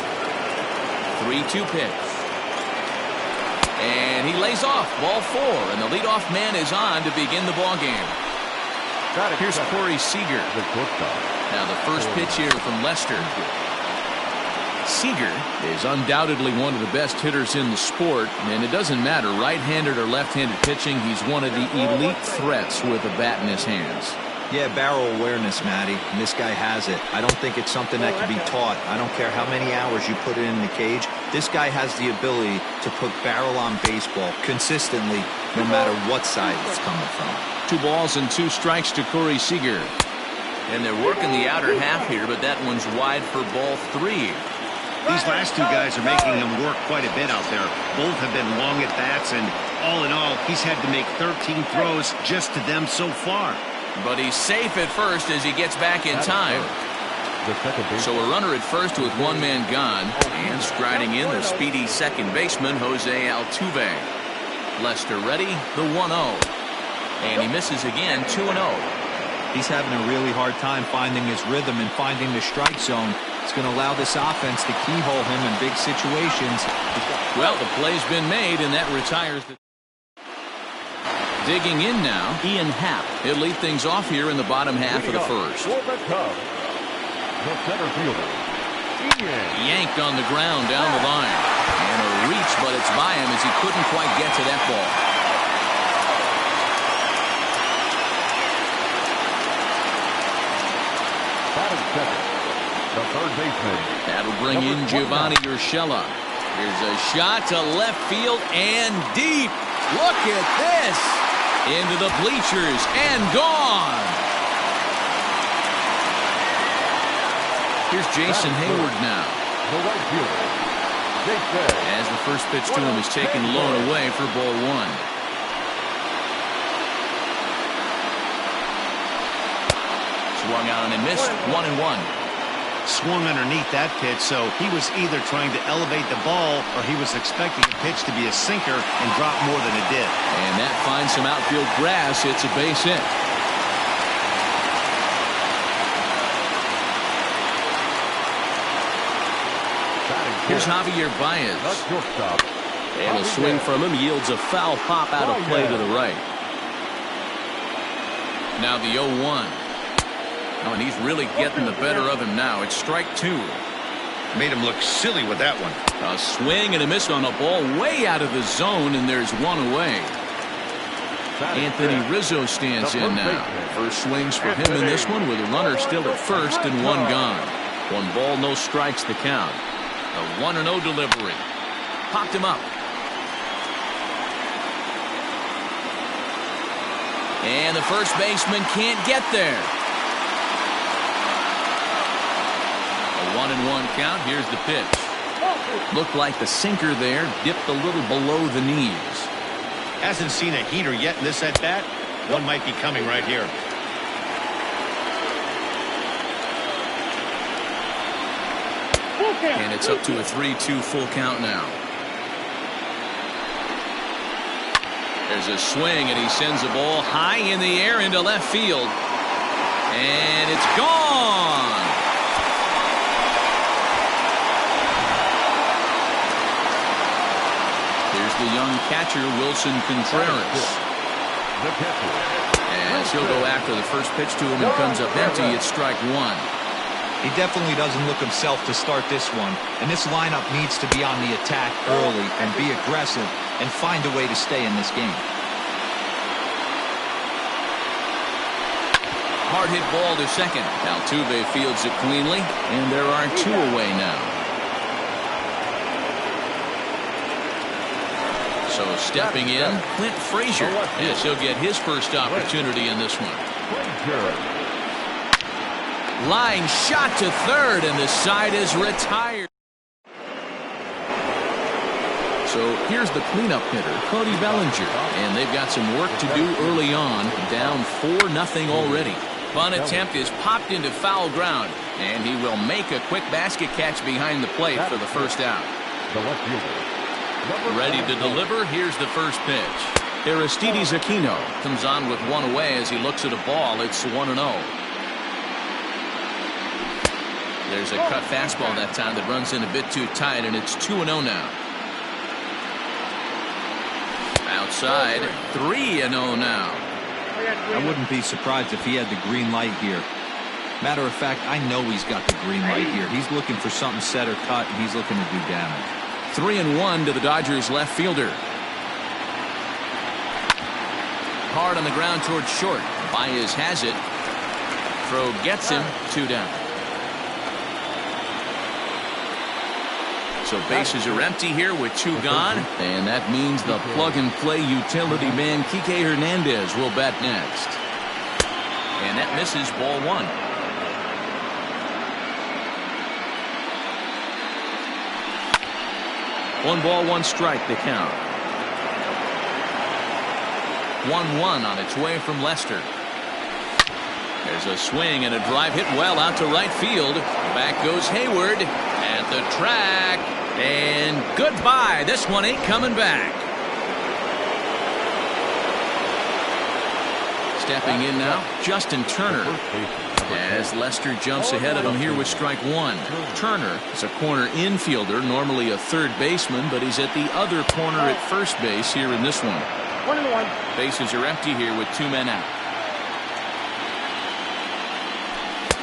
3-2 pitch. And he lays off. Ball 4. And the leadoff man is on to begin the ball game. Here's Corey Seager. Now the first pitch here from Lester. Seager is undoubtedly one of the best hitters in the sport, and it doesn't matter right-handed or left-handed pitching. He's one of the elite threats with a bat in his hands. Yeah, barrel awareness, Matty, and this guy has it. I don't think it's something that can be taught. I don't care how many hours you put it in the cage. This guy has the ability to put barrel on baseball consistently, no matter what side it's coming from. 2 balls and 2 strikes to Corey Seager. And they're working the outer half here, but that one's wide for ball 3. These last 2 guys are making him work quite a bit out there. Both have been long at bats, and all in all, he's had to make 13 throws just to them so far. But he's safe at first as he gets back in time. So a runner at first with 1 man gone, and striding in the speedy second baseman, Jose Altuve. Lester ready, the 1-0. And he misses again, 2-0. He's having a really hard time finding his rhythm and finding the strike zone. It's going to allow this offense to keyhole him in big situations. Well, the play's been made, and that retires the... Digging in now, Ian Happ. He'll lead things off here in the bottom half of the first. The center fielder, Yanked on the ground down the line. And a reach, but it's by him as he couldn't quite get to that ball. batting second, the third baseman. That'll bring in Giovanni Urshela. Here's a shot to left field and deep. Look at this. Into the bleachers and gone. Here's Jason Hayward now. The right fielder, Jason. As the first pitch to him is taken low and away for ball 1. Swung out and missed. 1-1. Swung underneath that pitch, so he was either trying to elevate the ball or he was expecting the pitch to be a sinker and drop more than it did. And that finds some outfield grass. It's a base hit. Here's Javier Baez. And a swing from him yields a foul pop out of play to the right. Now the 0-1. Oh, and he's really getting the better of him now. It's strike 2. Made him look silly with that one. A swing and a miss on a ball way out of the zone, and there's 1 away. Anthony Rizzo stands in now. First swings for him in this one with a runner still at first and 1 gone. 1 ball, no strikes the count. A 1-0 delivery. Popped him up. And the first baseman can't get there. A 1-1 count. Here's the pitch. Looked like the sinker there dipped a little below the knees. Hasn't seen a heater yet in this at-bat. One might be coming right here. And it's up to a 3-2 full count now. There's a swing, and he sends the ball high in the air into left field. And it's gone. the young catcher, Wilson Contreras. The catcher. As he'll go after the first pitch to him and comes up empty, it's strike one. He definitely doesn't look himself to start this one, and this lineup needs to be on the attack early and be aggressive and find a way to stay in this game. Hard hit ball to second. Altuve fields it cleanly, and there are two away now. So stepping in, Clint Frazier. Yes, he'll get his first opportunity in this one. Line shot to third, and the side is retired. So here's the cleanup hitter, Cody Bellinger, and they've got some work to do early on, down 4-0 already. Bunt attempt is popped into foul ground, and he will make a quick basket catch behind the plate for the first out. The left fielder. Ready to deliver. Here's the first pitch. Aristides Aquino comes on with one away as he looks at a ball. It's 1-0. There's a cut fastball that time that runs in a bit too tight, and it's 2-0 now. Outside, 3-0 now. I wouldn't be surprised if he had the green light here. Matter of fact, I know he's got the green light here. He's looking for something set or cut, and he's looking to do damage. 3-1 to the Dodgers left fielder. Hard on the ground towards short. Baez has it. Throw gets him. 2 down. So bases are empty here with 2 gone, and that means the plug-and-play utility man Kike Hernandez will bat next. And that misses, ball 1. One ball, one strike, the count. 1-1 on its way from Lester. There's a swing and a drive hit well out to right field. Back goes Hayward at the track. And goodbye. This one ain't coming back. Stepping in now, Justin Turner. As Lester jumps ahead of him here with strike 1. Turner is a corner infielder, normally a third baseman, but he's at the other corner at first base here in this one. 1-1. Bases are empty here with 2 men out.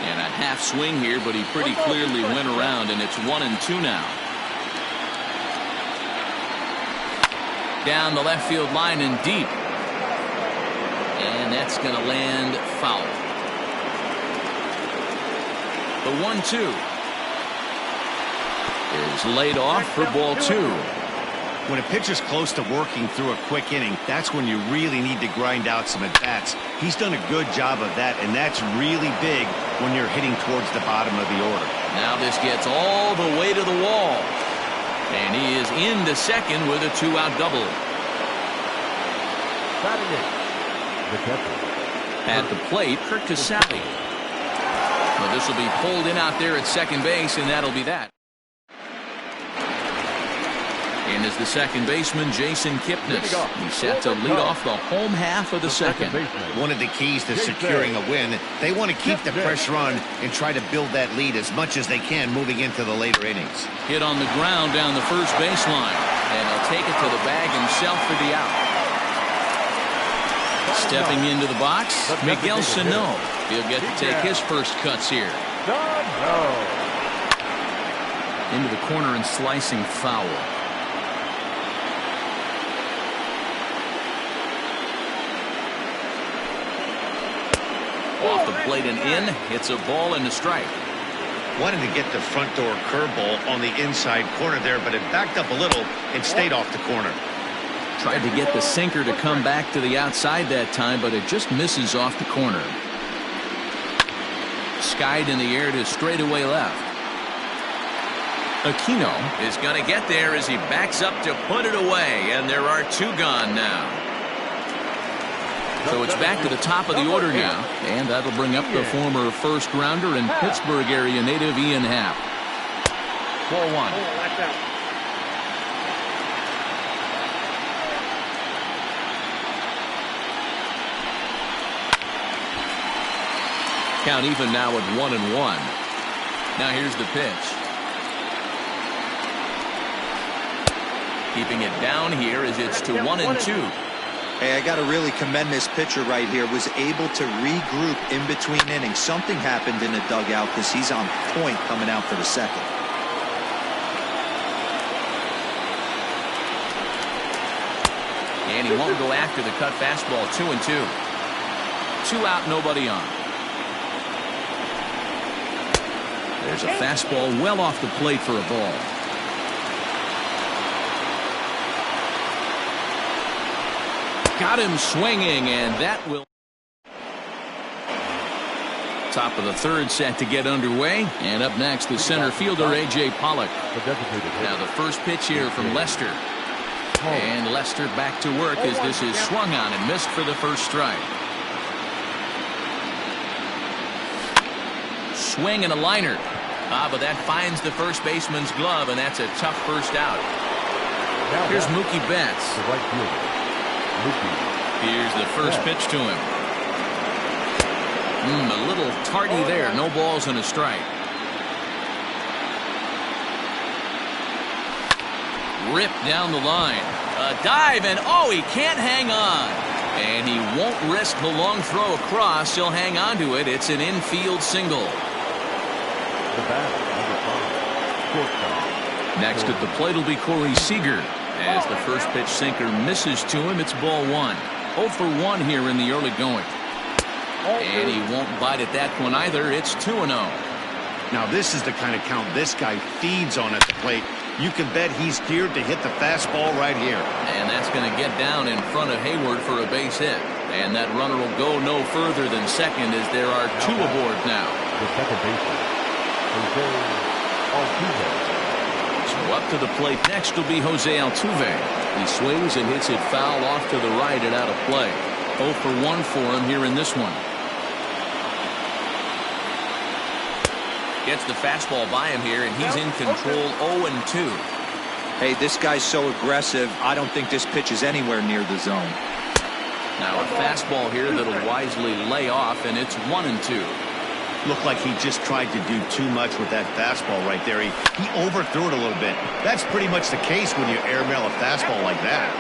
And a half swing here, but he pretty clearly went around, and it's 1-2 now. Down the left field line and deep. And that's going to land foul. The 1-2 is laid off for ball 2. When a pitcher's close to working through a quick inning, that's when you really need to grind out some at-bats. He's done a good job of that, and that's really big when you're hitting towards the bottom of the order. Now this gets all the way to the wall. And he is into second with a 2-out double. The catcher. At the plate, Kurt Casale. Well, this will be pulled in out there at second base, and that'll be that. And is the second baseman, Jason Kipnis. He's set to lead off the home half of the second. One of the keys to securing a win, they want to keep the pressure on and try to build that lead as much as they can moving into the later innings. Hit on the ground down the first baseline, and he'll take it to the bag himself for the out. Stepping into the box, Miguel Sano. He'll get to take his first cuts here. Into the corner and slicing foul. Off the plate and in. It's a ball and a strike. Wanted to get the front door curveball on the inside corner there, but it backed up a little and stayed off the corner. Tried to get the sinker to come back to the outside that time, but it just misses off the corner. Skied in the air to straightaway left. Aquino is going to get there as he backs up to put it away, and there are 2 gone now. So it's back to the top of the order now, and that'll bring up the former first-rounder and Pittsburgh area native Ian Happ. 4-1. Count even now at 1-1. Now here's the pitch. Keeping it down here as it's to 1-2. Hey, I got to really commend this pitcher right here. Was able to regroup in between innings. Something happened in the dugout because he's on point coming out for the second. And he won't go after the cut fastball. 2-2. 2 out, nobody on. There's a fastball well off the plate for a ball. Got him swinging, and that will. Top of the third set to get underway. And up next, the center fielder, A.J. Pollock. Now the first pitch here from Lester. And Lester back to work as this is swung on and missed for the first strike. Swing and a liner. But that finds the first baseman's glove, and that's a tough first out. Here's Mookie Betts. The right fielder. Here's the first pitch to him. A little tardy there. No balls and a strike. Ripped down the line. A dive, and he can't hang on. And he won't risk the long throw across. He'll hang on to it. It's an infield single. The batter, number 5. Next at the plate will be Corey Seager. As the first pitch sinker misses to him, it's ball 1. 0 for 1 here in the early going. And he won't bite at that one either. It's 2-0. Now this is the kind of count this guy feeds on at the plate. You can bet he's geared to hit the fastball right here. And that's going to get down in front of Hayward for a base hit. And that runner will go no further than second as there are 2 aboard now. The second baseman, Jose Altuve. So up to the plate next will be Jose Altuve. He swings and hits it foul off to the right and out of play. 0 for 1 for him here in this one. Gets the fastball by him here, and he's in control. 0-2. Hey, this guy's so aggressive. I don't think this pitch is anywhere near the zone. Now a fastball here that'll wisely lay off, and it's 1-2. Looked like he just tried to do too much with that fastball right there. He overthrew it a little bit. That's pretty much the case when you airmail a fastball like that.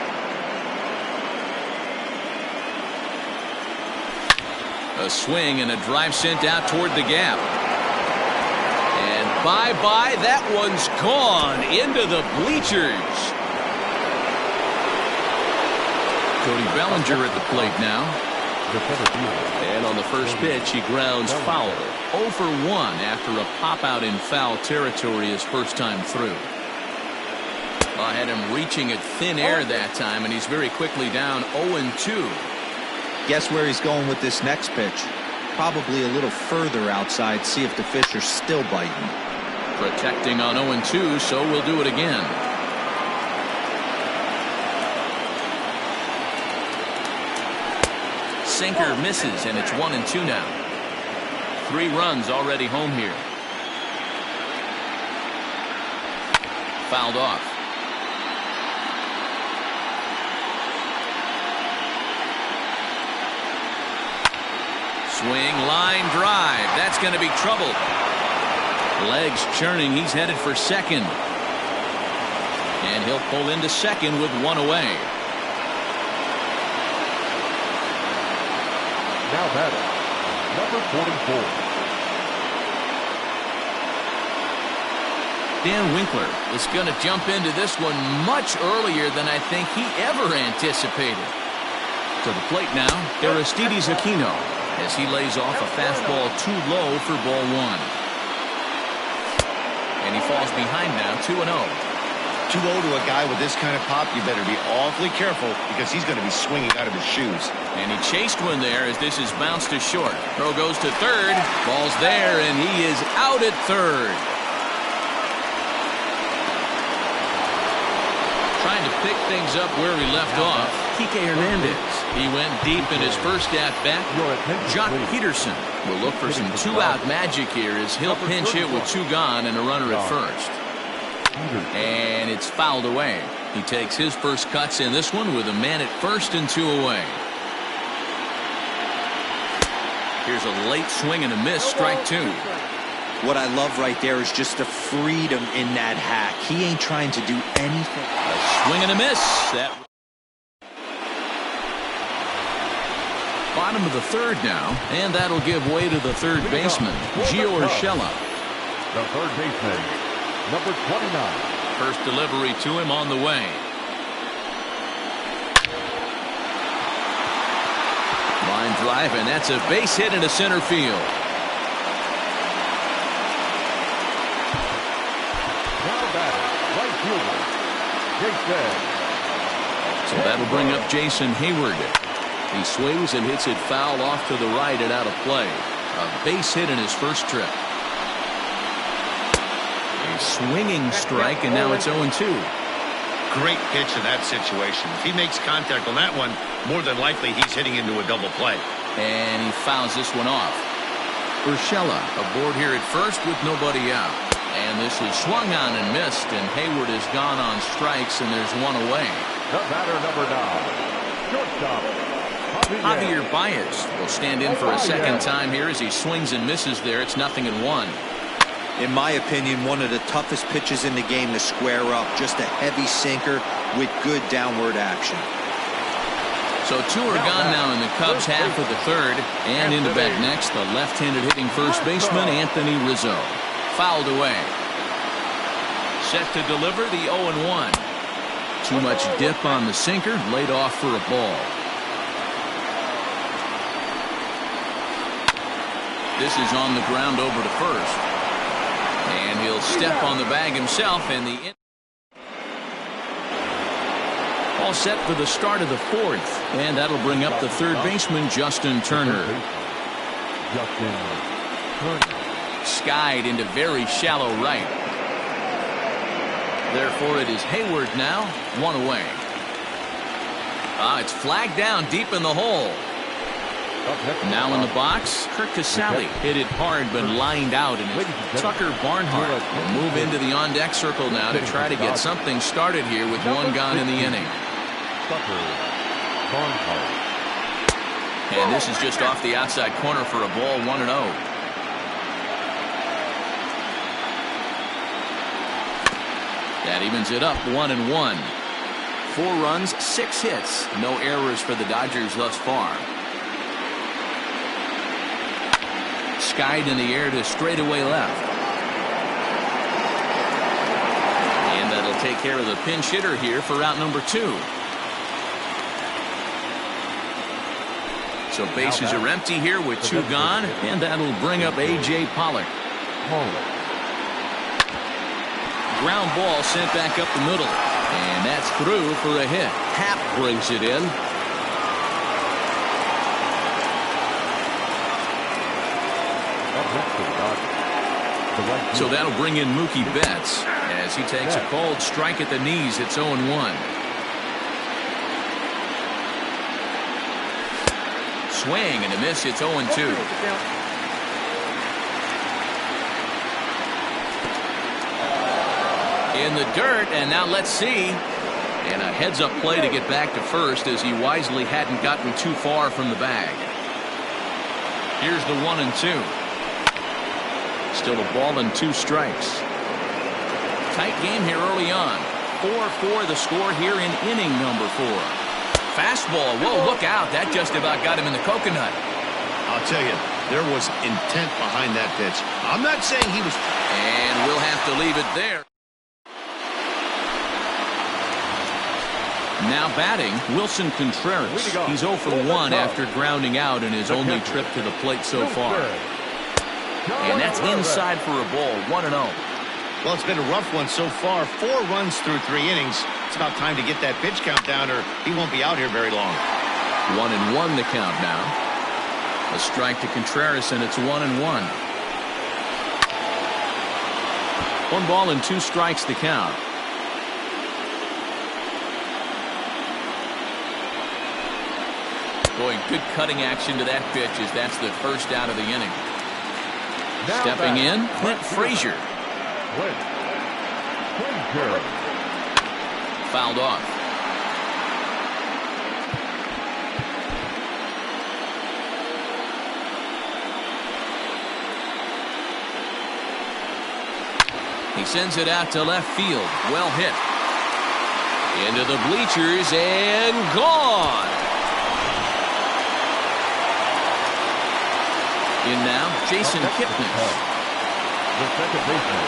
A swing and a drive sent out toward the gap. And bye-bye, that one's gone into the bleachers. Cody Bellinger at the plate now. And on the first pitch, he grounds foul. 0 for 1 after a pop-out in foul territory his first time through. I had him reaching at thin air that time, and he's very quickly down 0-2. Guess where he's going with this next pitch? Probably a little further outside. See if the fish are still biting. Protecting on 0-2, so we'll do it again. Sinker misses, and it's 1-2 now. 3 runs already home here. Fouled off. Swing, line drive. That's going to be trouble. Legs churning. He's headed for second. And he'll pull into second with 1 away. Now batter, number 44. Dan Winkler is going to jump into this one much earlier than I think he ever anticipated. To the plate now, Aristides Aquino, as he lays off a fastball too low for ball 1. And he falls behind now, 2-0. 2-0 to a guy with this kind of pop, you better be awfully careful because he's going to be swinging out of his shoes. And he chased one there as this is bounced to short. Throw goes to third. Ball's there, and he is out at third. Trying to pick things up where he left off, Kike Hernandez. He went deep in his first at-bat. Jock Peterson will look for some 2-out magic here as he'll pinch hit with 2 gone and a runner at first. And it's fouled away. He takes his first cuts in this one with a man at first and 2 away. Here's a late swing and a miss, strike 2. What I love right there is just the freedom in that hack. He ain't trying to do anything. A Swing and a miss. That bottom of the third now, and that'll give way to the third baseman, Gio Urshela. The third baseman, number 29. First delivery to him on the way. Line drive, and that's a base hit into center field. Now batting, right fielder, Jason. So that'll bring up Jason Hayward. He swings and hits it foul off to the right and out of play. A base hit in his first trip. A swinging strike, and now it's 0-2. Great pitch in that situation. If he makes contact on that one, more than likely he's hitting into a double play. And he fouls this one off. Urshela aboard here at first with nobody out. And this is swung on and missed, and Hayward has gone on strikes, and there's one away. The batter, number 9, shortstop, Javier Baez will stand in for a second time here as he swings and misses there. It's 0-1. In my opinion, one of the toughest pitches in the game to square up. Just a heavy sinker with good downward action. So two are gone now in the Cubs half of the third. And into bat next, the left-handed hitting first baseman, Anthony Rizzo. Fouled away. Set to deliver the 0-1. Too much dip on the sinker, laid off for a ball. This is on the ground over to first. And he'll step on the bag himself, and the all set for the start of the fourth, and that'll bring up the third baseman, Justin Turner. Skied into very shallow right. Therefore, it is Hayward now, one away. It's flagged down deep in the hole. Now in the box, Kurt Casale hit it hard but lined out, and Tucker Barnhart will move into the on-deck circle now to try to get something started here with one gone in the inning. And this is just off the outside corner for a ball, 1-0. That evens it up, 1-1. 4 runs, 6 hits, no errors for the Dodgers thus far. Skied in the air to straightaway left. And that'll take care of the pinch hitter here for out number 2. So bases are empty here with 2 gone, and that'll bring up A.J. Pollock. Ground ball sent back up the middle, and that's through for a hit. Happ brings it in. So that'll bring in Mookie Betts as he takes a cold strike at the knees. It's 0-1. Swing and a miss. It's 0-2. In the dirt, and now let's see. And a heads-up play to get back to first as he wisely hadn't gotten too far from the bag. Here's the 1-2. Still a ball and 2 strikes. Tight game here early on. 4-4 the score here in inning number 4. Fastball. Whoa, look out. That just about got him in the coconut. I'll tell you, there was intent behind that pitch. I'm not saying he was. And we'll have to leave it there. Now batting, Wilson Contreras. He's 0 for 1 after grounding out in his only trip to the plate so far. And that's inside for a ball, 1-0. Well, it's been a rough one so far. 4 runs through 3 innings. It's about time to get that pitch count down, or he won't be out here very long. 1-1 the count now. A strike to Contreras, and it's 1-1. 1 ball and 2 strikes the count. Boy, good cutting action to that pitch as that's the first out of the inning. Stepping in, Clint Frazier. Fouled off. He sends it out to left field. Well hit. Into the bleachers and gone. In now, Jason Kipnis. The second baseman.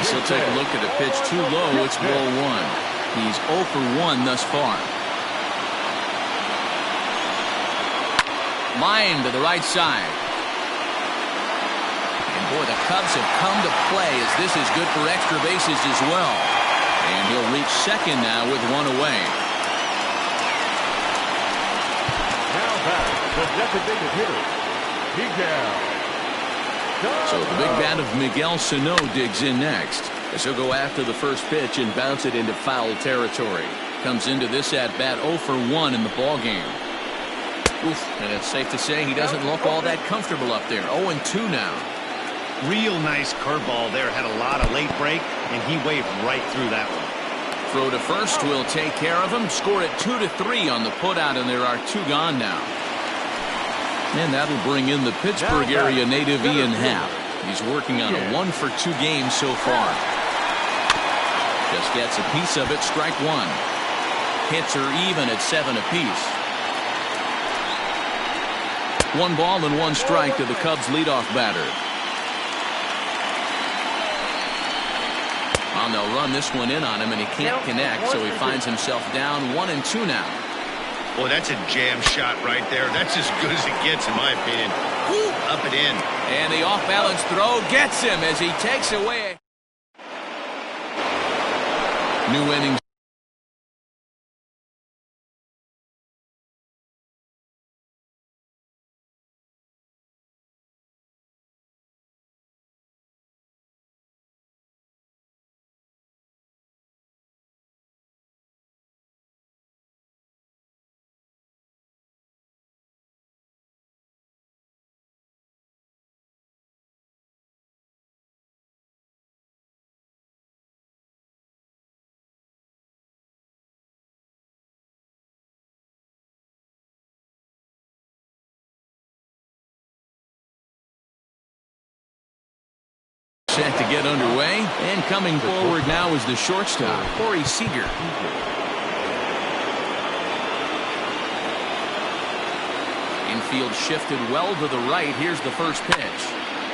So take a look at a pitch too low. It's ball one. He's 0 for 1 thus far. Line to the right side. And boy, the Cubs have come to play as this is good for extra bases as well. And he'll reach second now with one away. Now back, the designated hitter, Miguel. So the big bat of Miguel Sano digs in next, as he'll go after the first pitch and bounce it into foul territory. Comes into this at-bat 0 for 1 in the ballgame. Oof, and it's safe to say he doesn't look all that comfortable up there. 0-2 now. Real nice curveball there. Had a lot of late break, and he waved right through that one. Throw to first will take care of him. Score it 2-3 on the putout, and there are 2 gone now. And that'll bring in the Pittsburgh area native Ian Happ. He's working on a 1 for 2 game so far. Just gets a piece of it. Strike one. Hits are even at 7 apiece. 1 ball and 1 strike to the Cubs leadoff batter. Well, they'll run this one in on him, and he can't connect, so he finds himself down 1-2 now. Boy, that's a jam shot right there. That's as good as it gets, in my opinion. Woo, up and in. And the off-balance throw gets him as he takes away. New innings. Set to get underway, and coming forward now is the shortstop, Corey Seager. Infield shifted well to the right. Here's the first pitch.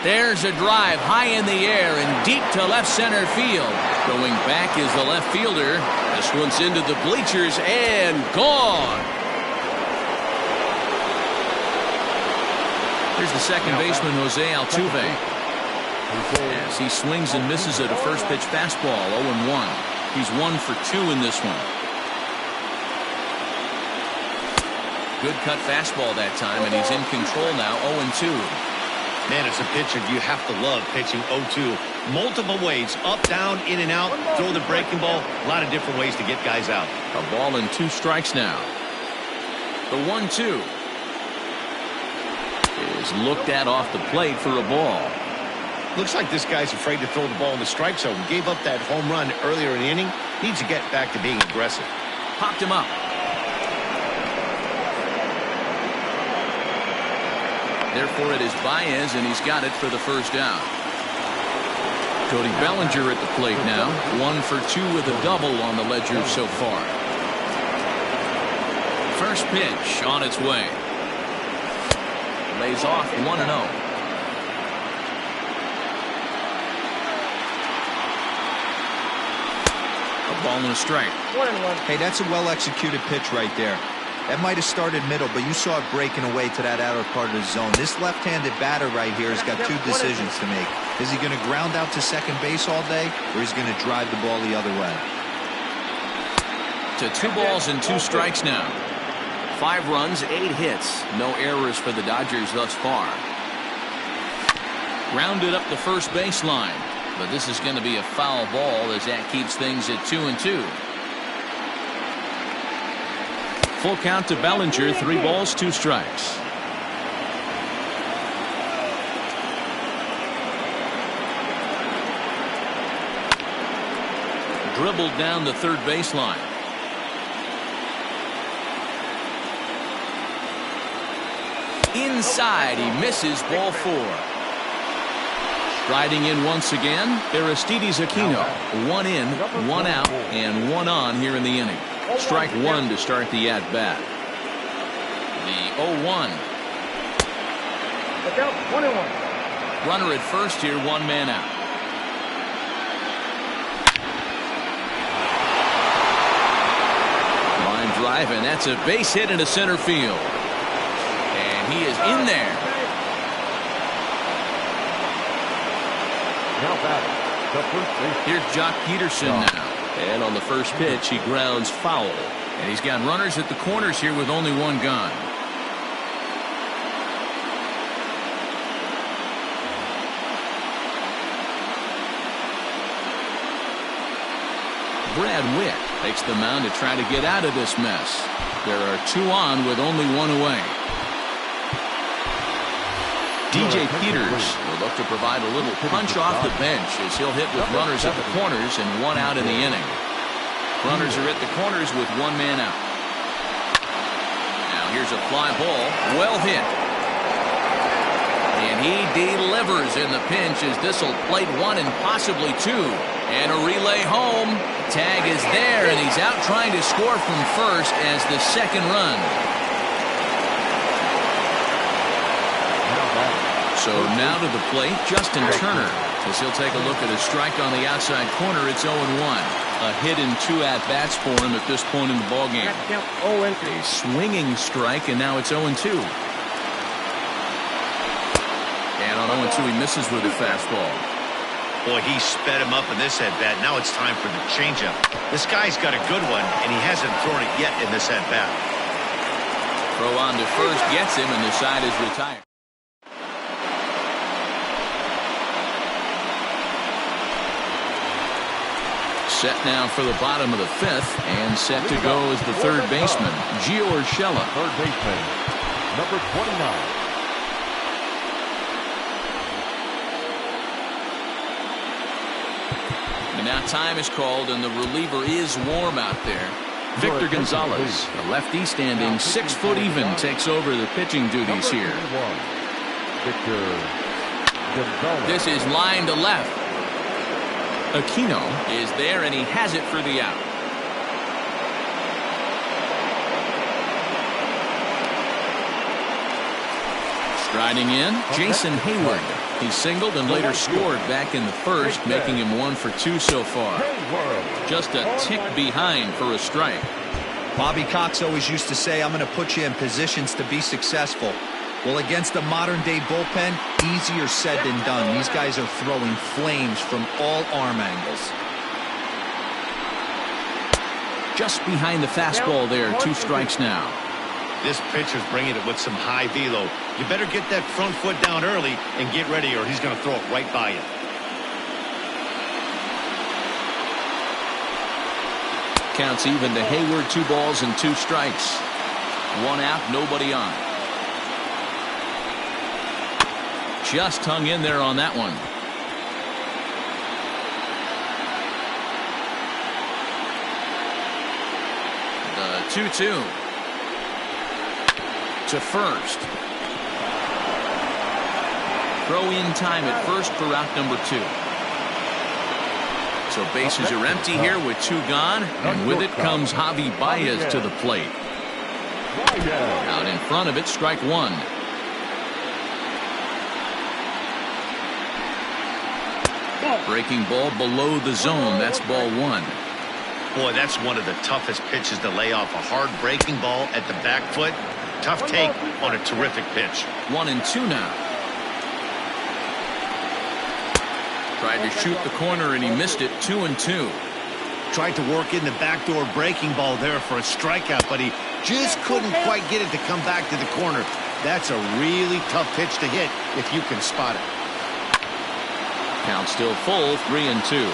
There's a drive high in the air and deep to left center field. Going back is the left fielder. This one's into the bleachers and gone. Here's the second baseman, Jose Altuve. As he swings and misses at a first pitch fastball, 0-1. He's 1 for 2 in this one. Good cut fastball that time, and he's in control now, 0-2. Man, as a pitcher, you have to love pitching 0-2. Multiple ways, up, down, in and out, throw the breaking ball. A lot of different ways to get guys out. A ball and 2 strikes now. The 1-2 is looked at off the plate for a ball. Looks like this guy's afraid to throw the ball in the strike zone. Gave up that home run earlier in the inning. Needs to get back to being aggressive. Popped him up. Therefore, it is Baez, and he's got it for the first down. Cody Bellinger at the plate now. 1 for 2 with a double on the ledger so far. First pitch on its way. Lays off 1-0. Ball and a strike. 1-1. Hey, that's a well-executed pitch right there. That might have started middle, but you saw it breaking away to that outer part of the zone. This left-handed batter right here has got 2 decisions to make. Is he going to ground out to second base all day, or is he going to drive the ball the other way? To 2 balls and 2 strikes now. 5 runs, 8 hits. No errors for the Dodgers thus far. Rounded up the first baseline. But this is going to be a foul ball as that keeps things at 2-2. Full count to Bellinger, 3 balls, 2 strikes. Dribbled down the third baseline. Inside, he misses, ball 4. Striding in once again, Aristides Aquino. 1 in, 1 out, and 1 on here in the inning. Strike 1 to start the at-bat. The 0-1. Look out, 1-1. Runner at first here, 1 man out. Line drive, and that's a base hit into center field. And he is in there. Now batting, the first base. Here's Jock Peterson now. And on the first pitch, he grounds foul. And he's got runners at the corners here with only 1 gone. Brad Witt takes the mound to try to get out of this mess. There are 2 on with only 1 away. DJ Peters will look to provide a little punch off the bench as he'll hit with runners at the corners and 1 out in the inning. Runners are at the corners with 1 man out. Now here's a fly ball, well hit. And he delivers in the pinch as this will plate 1 and possibly 2. And a relay home. Tag is there, and he's out trying to score from first as the second run. So now to the plate, Justin Turner, as he'll take a look at a strike on the outside corner. It's 0-1. A hit in 2 at-bats for him at this point in the ballgame. A swinging strike, and now it's 0-2. And on 0-2, he misses with a fastball. Boy, he sped him up in this at-bat. Now it's time for the changeup. This guy's got a good one, and he hasn't thrown it yet in this at-bat. Throw on to first gets him, and the side is retired. Set now for the bottom of the 5th, and set to go is the third baseman, Gio Urshela. Third baseman, number 29. And now time is called, and the reliever is warm out there. Victor Gonzalez, the lefty standing 6 foot even, takes over the pitching duties here. Victor Gonzalez. This is line to left. Aquino is there, and he has it for the out. Striding in, Jason Hayward. He singled and later scored back in the first, making him 1 for 2 so far. Just a tick behind for a strike. Bobby Cox always used to say, I'm going to put you in positions to be successful. Well, against a modern-day bullpen, easier said than done. These guys are throwing flames from all arm angles. Just behind the fastball there, 2 strikes now. This pitcher's bringing it with some high velo. You better get that front foot down early and get ready, or he's going to throw it right by you. Counts even to Hayward, 2 balls and 2 strikes. 1 out, nobody on. Just hung in there on that one. The 2-2. To first. Throw in time at first for out number 2. So bases are empty here with 2 gone, and with it comes Javi Baez to the plate. Out in front of it, strike 1. Breaking ball below the zone. That's ball 1. Boy, that's one of the toughest pitches to lay off. A hard breaking ball at the back foot. Tough take on a terrific pitch. 1-2 now. Tried to shoot the corner and he missed it. 2-2. Tried to work in the backdoor breaking ball there for a strikeout, but he just couldn't quite get it to come back to the corner. That's a really tough pitch to hit if you can spot it. Count still full, 3-2.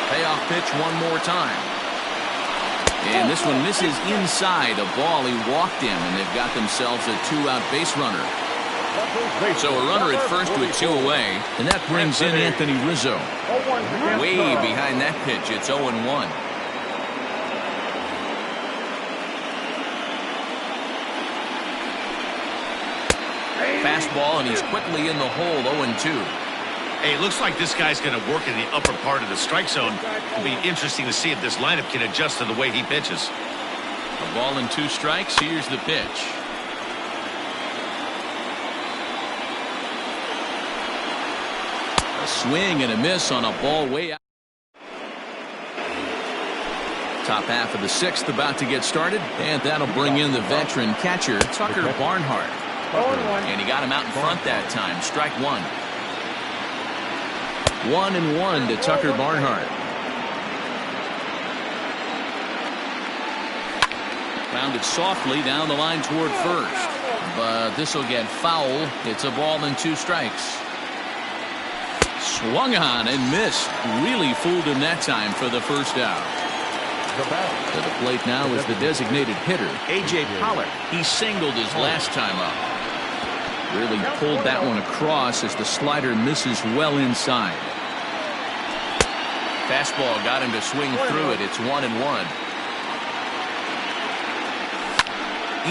Payoff pitch one more time. And this one misses inside a ball he walked in, and they've got themselves a 2-out base runner. So a runner at first with 2 away, and that brings in Anthony Rizzo. Way behind that pitch, it's 0-1. Fastball, and he's quickly in the hole, 0-2. Hey, it looks like this guy's going to work in the upper part of the strike zone. It'll be interesting to see if this lineup can adjust to the way he pitches. A ball and 2 strikes. Here's the pitch. A swing and a miss on a ball way out. Top half of the 6th about to get started, and that'll bring in the veteran catcher, Tucker Barnhart. And he got him out in front that time. Strike 1. 1-1 to Tucker Barnhart. Grounded softly down the line toward first, but this will get foul. It's a ball and 2 strikes. Swung on and missed. Really fooled him that time for the first out. To the plate now is the designated hitter, A.J. Pollard. He singled his last time up. Really pulled that one across as the slider misses well inside. Fastball got him to swing through it. It's 1-1.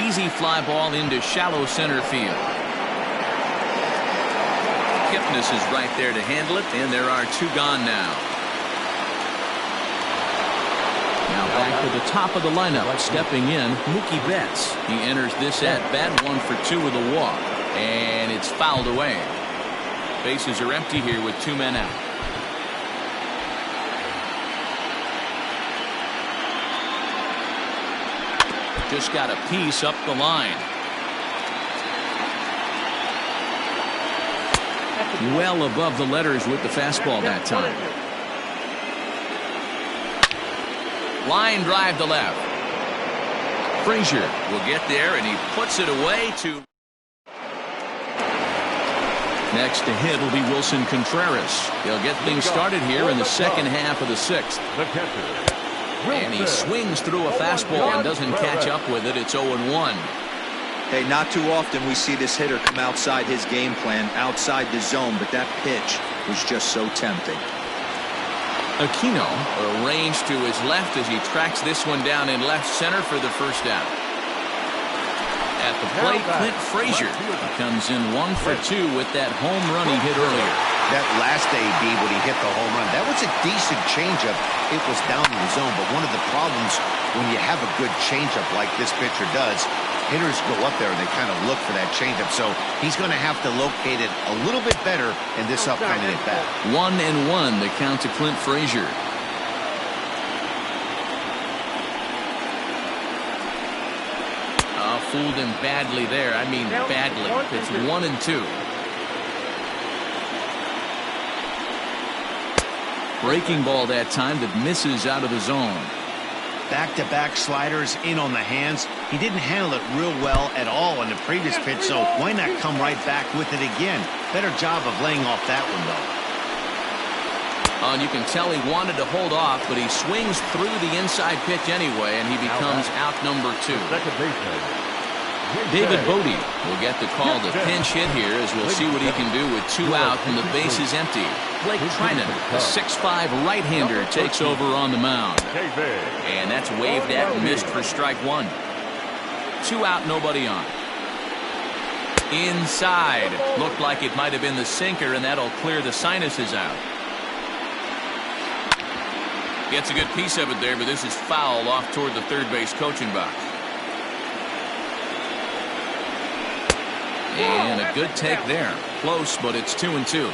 Easy fly ball into shallow center field. Kipnis is right there to handle it, and there are 2 gone now. Now back to the top of the lineup. Stepping in, Mookie Betts. He enters this at bat, 1 for 2 with a walk, and it's fouled away. Bases are empty here with 2 men out. Just got a piece up the line. Well above the letters with the fastball that time. Line drive to left. Frazier will get there, and he puts it away to. Next to hit will be Wilson Contreras. He'll get things started here in the second half of the 6th. And he swings through a fastball and doesn't catch up with it. It's 0-1. Hey, not too often we see this hitter come outside his game plan, outside the zone, but that pitch was just so tempting. Aquino arranged to his left as he tracks this one down in left center for the first out. At the plate, Clint Frazier comes in 1 for 2 with that home run he hit earlier. That last AB when he hit the home run, that was a decent changeup. It was down in the zone, but one of the problems when you have a good changeup like this pitcher does, hitters go up there and they kind of look for that changeup. So he's going to have to locate it a little bit better in this upcoming at bat. 1-1 the count to Clint Frazier. Fooled him badly there. I mean badly. It's 1-2. Breaking ball that time that misses out of the zone. Back-to-back sliders in on the hands. He didn't handle it real well at all in the previous pitch, so why not come right back with it again? Better job of laying off that one, though. And you can tell he wanted to hold off, but he swings through the inside pitch anyway, and he becomes out number 2. David Bodie will get the call to pinch hit here, as we'll see what he can do with 2 out and the bases empty. Blake Trinan, a 6'5" right-hander, takes over on the mound. And that's waved at and missed for strike 1. 2 out, nobody on. Inside. Looked like it might have been the sinker, and that'll clear the sinuses out. Gets a good piece of it there, but this is foul off toward the third base coaching box. And a good take there. Close, but it's 2-2.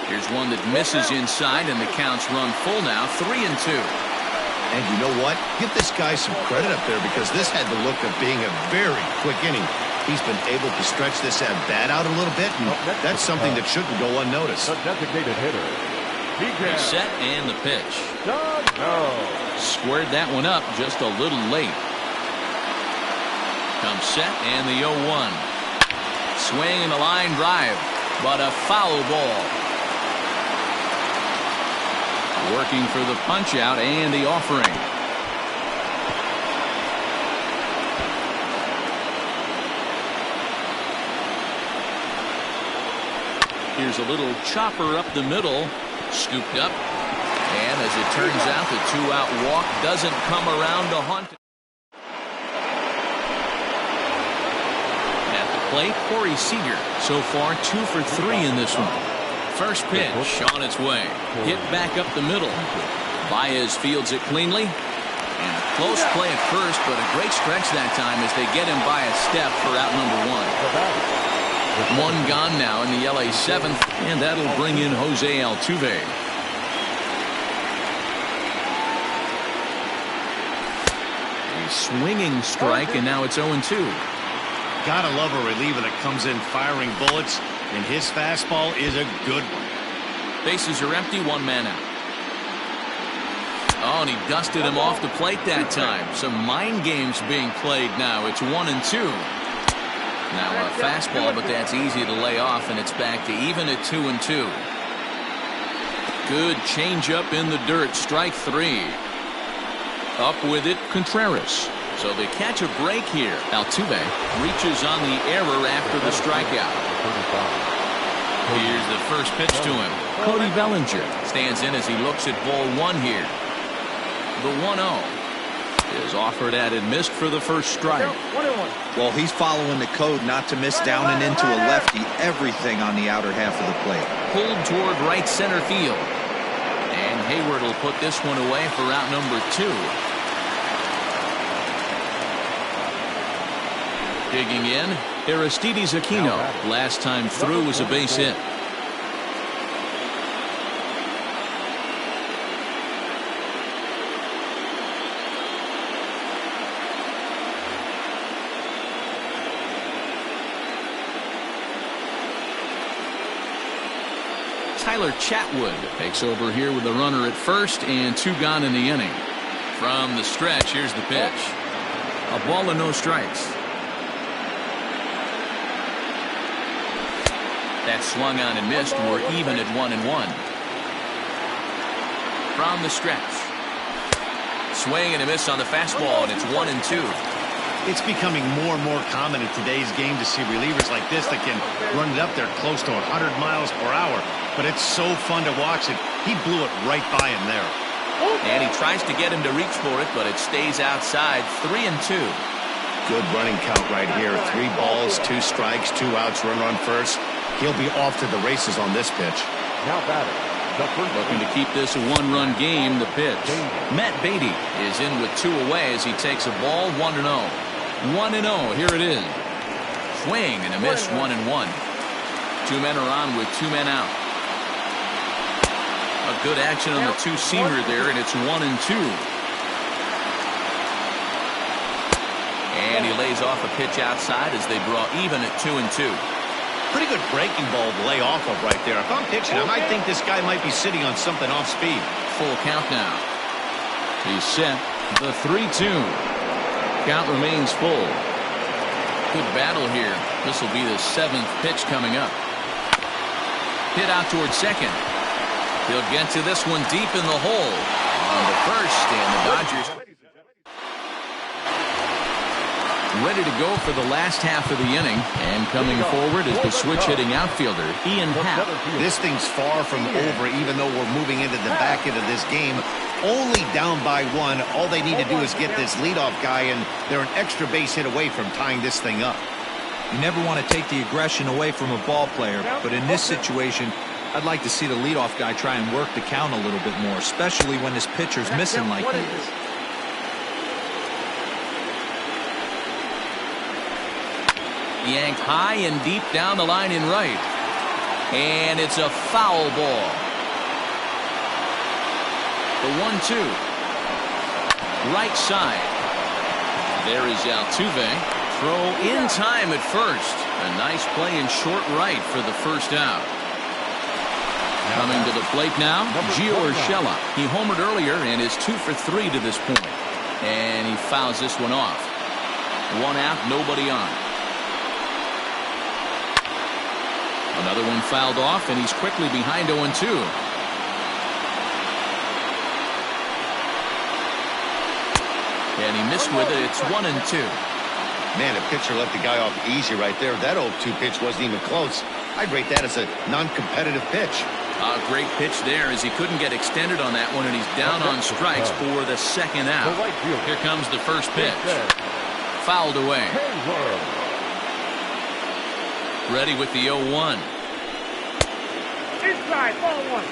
Here's one that misses inside, and the count's run full now, 3-2. And you know what? Give this guy some credit up there, because this had the look of being a very quick inning. He's been able to stretch this at bat out a little bit, and that's something that shouldn't go unnoticed. Designated hitter. Set and the pitch. Squared that one up just a little late. Comes set and the 0-1. Swing and a line drive, but a foul ball. Working for the punch out and the offering. Here's a little chopper up the middle, scooped up, and as it turns out, the 2-out walk doesn't come around to haunt. plate, Corey Seager. So far, 2 for 3 in this one. First pitch on its way. Hit back up the middle. Baez fields it cleanly. And a close play at first, but a great stretch that time as they get him by a step for out number 1. One gone now in the LA 7th, and that'll bring in Jose Altuve. A swinging strike, and now it's 0-2. Gotta love a reliever that comes in firing bullets, and his fastball is a good one. Bases are empty, 1 man out. Oh, and he dusted him off the plate that time. Some mind games being played now. It's 1-2. Now a fastball, but that's easy to lay off, and it's back to even at 2-2. Good changeup in the dirt. Strike 3. Up with it, Contreras. So they catch a break here. Altuve reaches on the error after the strikeout. Here's the first pitch to him. Cody Bellinger stands in as he looks at ball 1 here. The 1-0 is offered at and missed for the first strike. Well, he's following the code not to miss down and into a lefty. Everything on the outer half of the plate. Pulled toward right center field. And Hayward will put this one away for out number 2. Digging in, Aristides Aquino. Last time through was a base hit. Tyler Chatwood takes over here with a runner at first and 2 gone in the inning. From the stretch, here's the pitch. A ball and no strikes. That swung on and missed. We're even at 1-1. From the stretch. Swing and a miss on the fastball, and it's 1-2. It's becoming more and more common in today's game to see relievers like this that can run it up there close to 100 miles per hour. But it's so fun to watch it. He blew it right by him there. And he tries to get him to reach for it, but it stays outside. 3-2. Good running count right here. 3 balls, 2 strikes, 2 outs, runner on first. He'll be off to the races on this pitch. Now batting. Looking to keep this a 1-run game. The pitch. Matt Beatty is in with 2 away as he takes a ball. 1-0. 1-0. Here it is. Swing and a miss. 1-1. 2 men are on with 2 men out. A good action on the 2-seamer there, and it's 1-2. And he lays off a pitch outside as they draw even at 2-2. Pretty good breaking ball to lay off of right there. If I'm pitching, I might think this guy might be sitting on something off speed. Full count now. He's set. The 3-2. Count remains full. Good battle here. This will be the 7th pitch coming up. Hit out towards second. He'll get to this one deep in the hole. On the first, and the Dodgers ready to go for the last half of the inning. And coming forward is the switch-hitting outfielder, Ian Happ. This thing's far from over, even though we're moving into the back end of this game. Only down by 1. All they need to do is get this leadoff guy, and they're an extra base hit away from tying this thing up. You never want to take the aggression away from a ball player, but in this situation, I'd like to see the leadoff guy try and work the count a little bit more, especially when this pitcher's missing like he is. Yanked high and deep down the line in right. And it's a foul ball. The 1-2. Right side. There is Altuve. Throw in time at first. A nice play in short right for the first out. Coming to the plate now, Gio Urshela. He homered earlier and is 2 for 3 to this point. And he fouls this one off. 1 out, nobody on. Another one fouled off, and he's quickly behind 0-2. And he missed with it. It's 1-2. Man, a pitcher let the guy off easy right there. That 0-2 pitch wasn't even close. I'd rate that as a non-competitive pitch. A great pitch there as he couldn't get extended on that one, and he's down on strikes for the second out. Here comes the first pitch. Fouled away. Ready with the 0-1. Inside, ball one.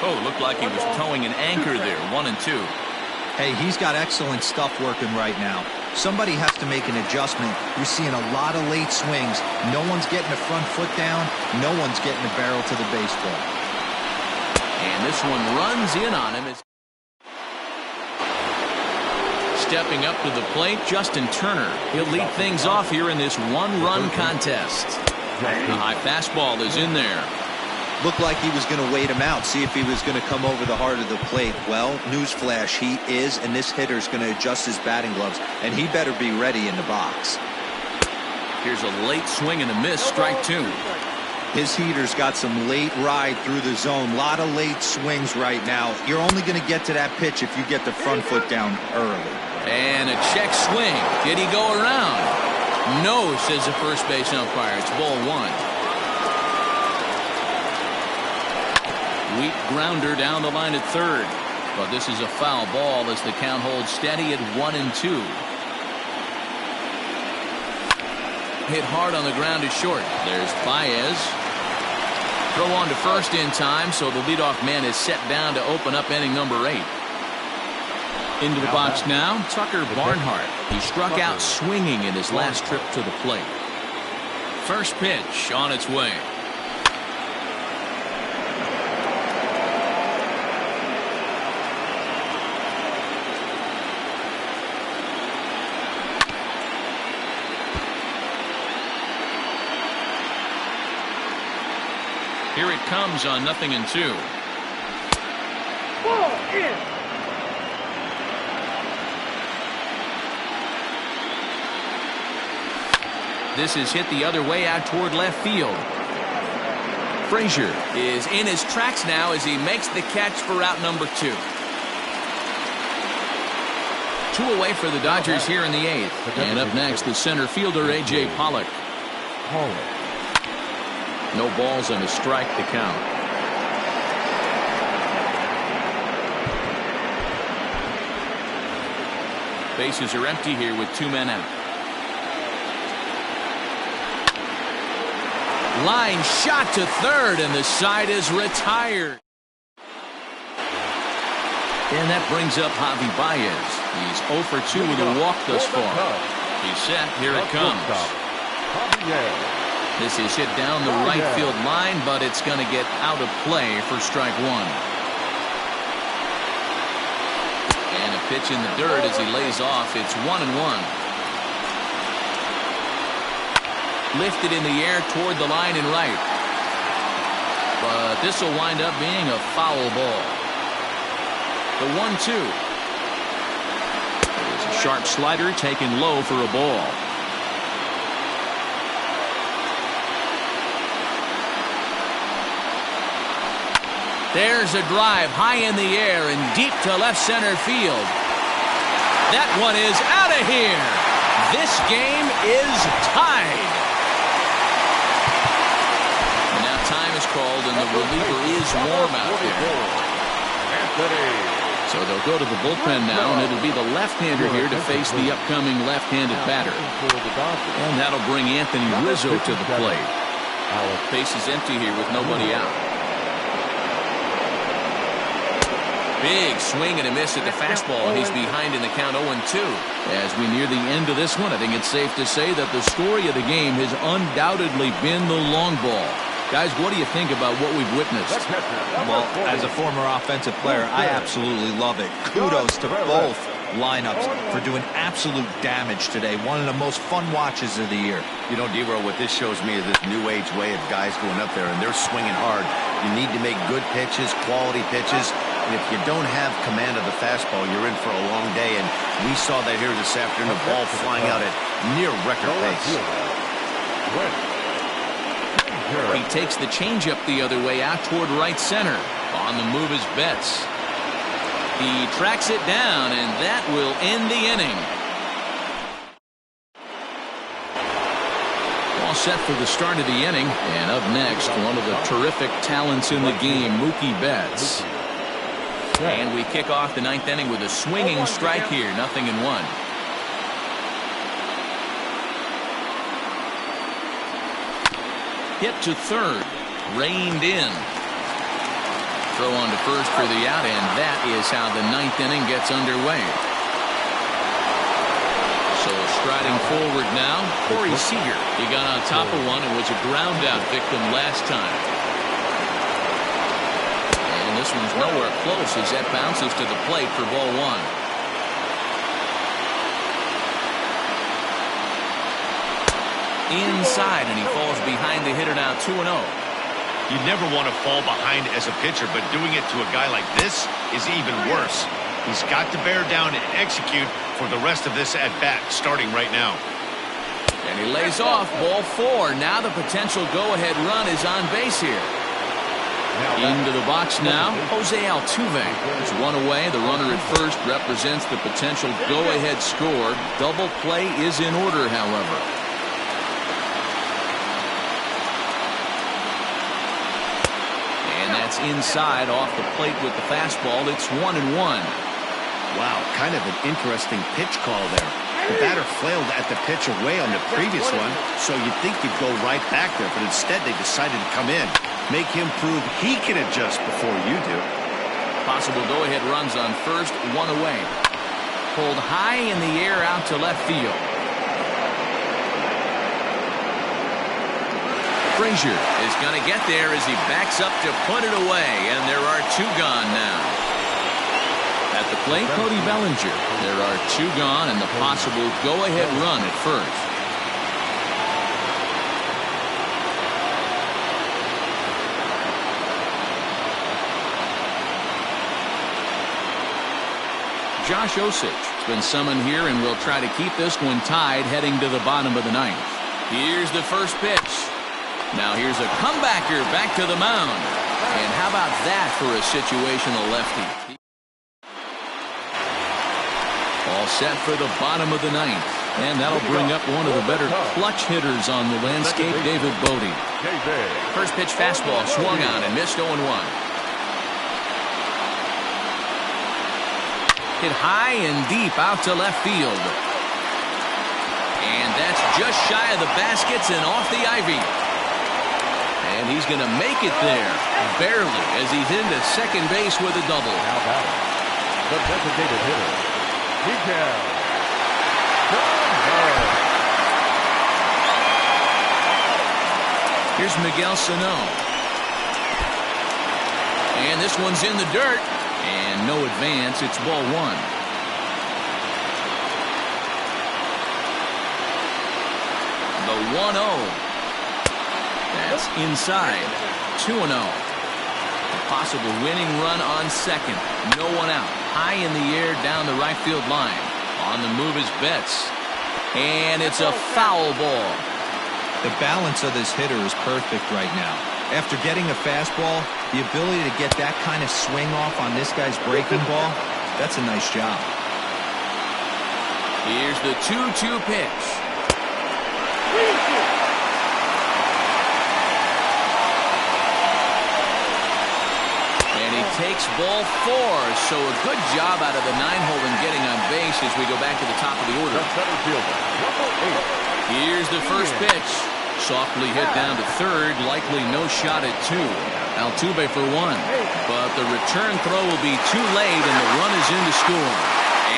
Oh, looked like he was towing an anchor there. 1-2. Hey, he's got excellent stuff working right now. Somebody has to make an adjustment. You're seeing a lot of late swings. No one's getting the front foot down. No one's getting the barrel to the baseball. And this one runs in on him. Stepping up to the plate, Justin Turner. He'll lead things off here in this one-run contest. The high fastball is in there. Looked like he was going to wait him out, see if he was going to come over the heart of the plate. Well, newsflash, he is, and this hitter's going to adjust his batting gloves, and he better be ready in the box. Here's a late swing and a miss, strike two. His heater's got some late ride through the zone. A lot of late swings right now. You're only going to get to that pitch if you get the front foot down early. And a check swing. Did he go around? No, says the first base umpire. It's ball one. Weak grounder down the line at third. But this is a foul ball as the count holds steady at 1-2. Hit hard on the ground is short. There's Baez. Throw on to first in time, so the leadoff man is set down to open up inning number 8. Into the box now, Tucker Barnhart. He struck out swinging in his last trip to the plate. First pitch on its way. Here it comes on 0-2. Ball in. This is hit the other way out toward left field. Frazier is in his tracks now as he makes the catch for out number 2. 2 away for the Dodgers here in the 8th. And up next, the center fielder, A.J. Pollock. No balls and a strike to count. Bases are empty here with 2 men out. Line shot to third, and the side is retired. And that brings up Javi Baez. He's 0 for 2 with a walk thus far. He's set. Here it comes. This is hit down the right field line, but it's going to get out of play for strike 1. And a pitch in the dirt as he lays off. It's 1-1. Lifted in the air toward the line and right. But this will wind up being a foul ball. The 1-2. There's a sharp slider taken low for a ball. There's a drive high in the air and deep to left center field. That one is out of here. This game is tied. Time is called and the reliever is warm out there. So they'll go to the bullpen now, and it'll be the left-hander here to face the upcoming left-handed batter. And that'll bring Anthony Rizzo to the plate. Base is empty here with nobody out. Big swing and a miss at the fastball. He's behind in the count 0-2. As we near the end of this one, I think it's safe to say that the story of the game has undoubtedly been the long ball. Guys, what do you think about what we've witnessed? Well, as a former offensive player, I absolutely love it. Kudos to both lineups for doing absolute damage today. One of the most fun watches of the year. You know, D-Row, what this shows me is this new age way of guys going up there, and they're swinging hard. You need to make good pitches, quality pitches. And if you don't have command of the fastball, you're in for a long day. And we saw that here this afternoon, the ball flying out at near record pace. He takes the changeup the other way out toward right center. On the move is Betts. He tracks it down, and that will end the inning. All set for the start of the inning. And up next, one of the terrific talents in the game, Mookie Betts. And we kick off the 9th inning with a swinging strike here, 0-1. Hit to third. Reined in. Throw on to first for the out, and that is how the ninth inning gets underway. So striding forward now, Corey Seager. He got on top of one and was a ground out victim last time. And this one's nowhere close as that bounces to the plate for ball one. Inside, and he falls behind the hitter now 2-0. You never want to fall behind as a pitcher, but doing it to a guy like this is even worse. He's got to bear down and execute for the rest of this at-bat, starting right now. And he lays off, ball four. Now the potential go-ahead run is on base here. Into the box now, Jose Altuve. It's one away. The runner at first represents the potential go-ahead score. Double play is in order, however. That's inside off the plate with the fastball. It's 1-1. Wow, kind of an interesting pitch call there. The batter flailed at the pitch away on the previous one, so you'd think you'd go right back there, but instead they decided to come in. Make him prove he can adjust before you do. Possible go-ahead runs on first, one away. Pulled high in the air out to left field. Frazier is going to get there as he backs up to put it away, and there are two gone now. At the plate, Cody Bellinger. There are two gone and the possible go-ahead run at first. Josh Osich has been summoned here and will try to keep this one tied heading to the bottom of the ninth. Here's the first pitch. Now here's a comebacker back to the mound. And how about that for a situational lefty? All set for the bottom of the ninth. And that'll bring up one of the better clutch hitters on the landscape, David Bodie. First pitch fastball swung on and missed 0-1. Hit high and deep out to left field. And that's just shy of the baskets and off the ivy. And he's going to make it there, barely, as he's into second base with a double. Now batting, the designated hitter, Miguel. Here's Miguel Sano. And this one's in the dirt. And no advance. It's ball one. The 1-0. That's inside. 2-0. A possible winning run on second. No one out. High in the air down the right field line. On the move is Betts. And it's a foul ball. The balance of this hitter is perfect right now. After getting a fastball, the ability to get that kind of swing off on this guy's breaking ball, that's a nice job. Here's the 2-2 pitch. And he takes ball four. So a good job out of the nine-hole in getting on base as we go back to the top of the order. Here's the first pitch. Softly hit down to third. Likely no shot at two. Altuve for one. But the return throw will be too late and the run is in to score.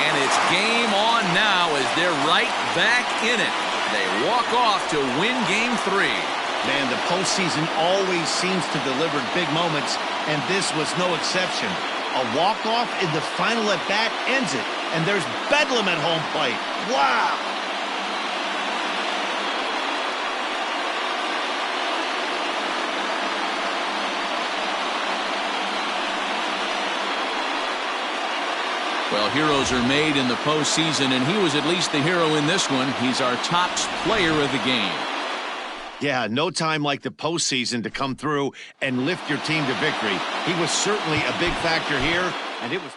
And it's game on now as they're right back in it. They walk off to win game three. Man, the postseason always seems to deliver big moments, and this was no exception. A walk-off in the final at-bat ends it, and there's bedlam at home plate. Wow! Well, heroes are made in the postseason, and he was at least the hero in this one. He's our top player of the game. Yeah, no time like the postseason to come through and lift your team to victory. He was certainly a big factor here, and it was...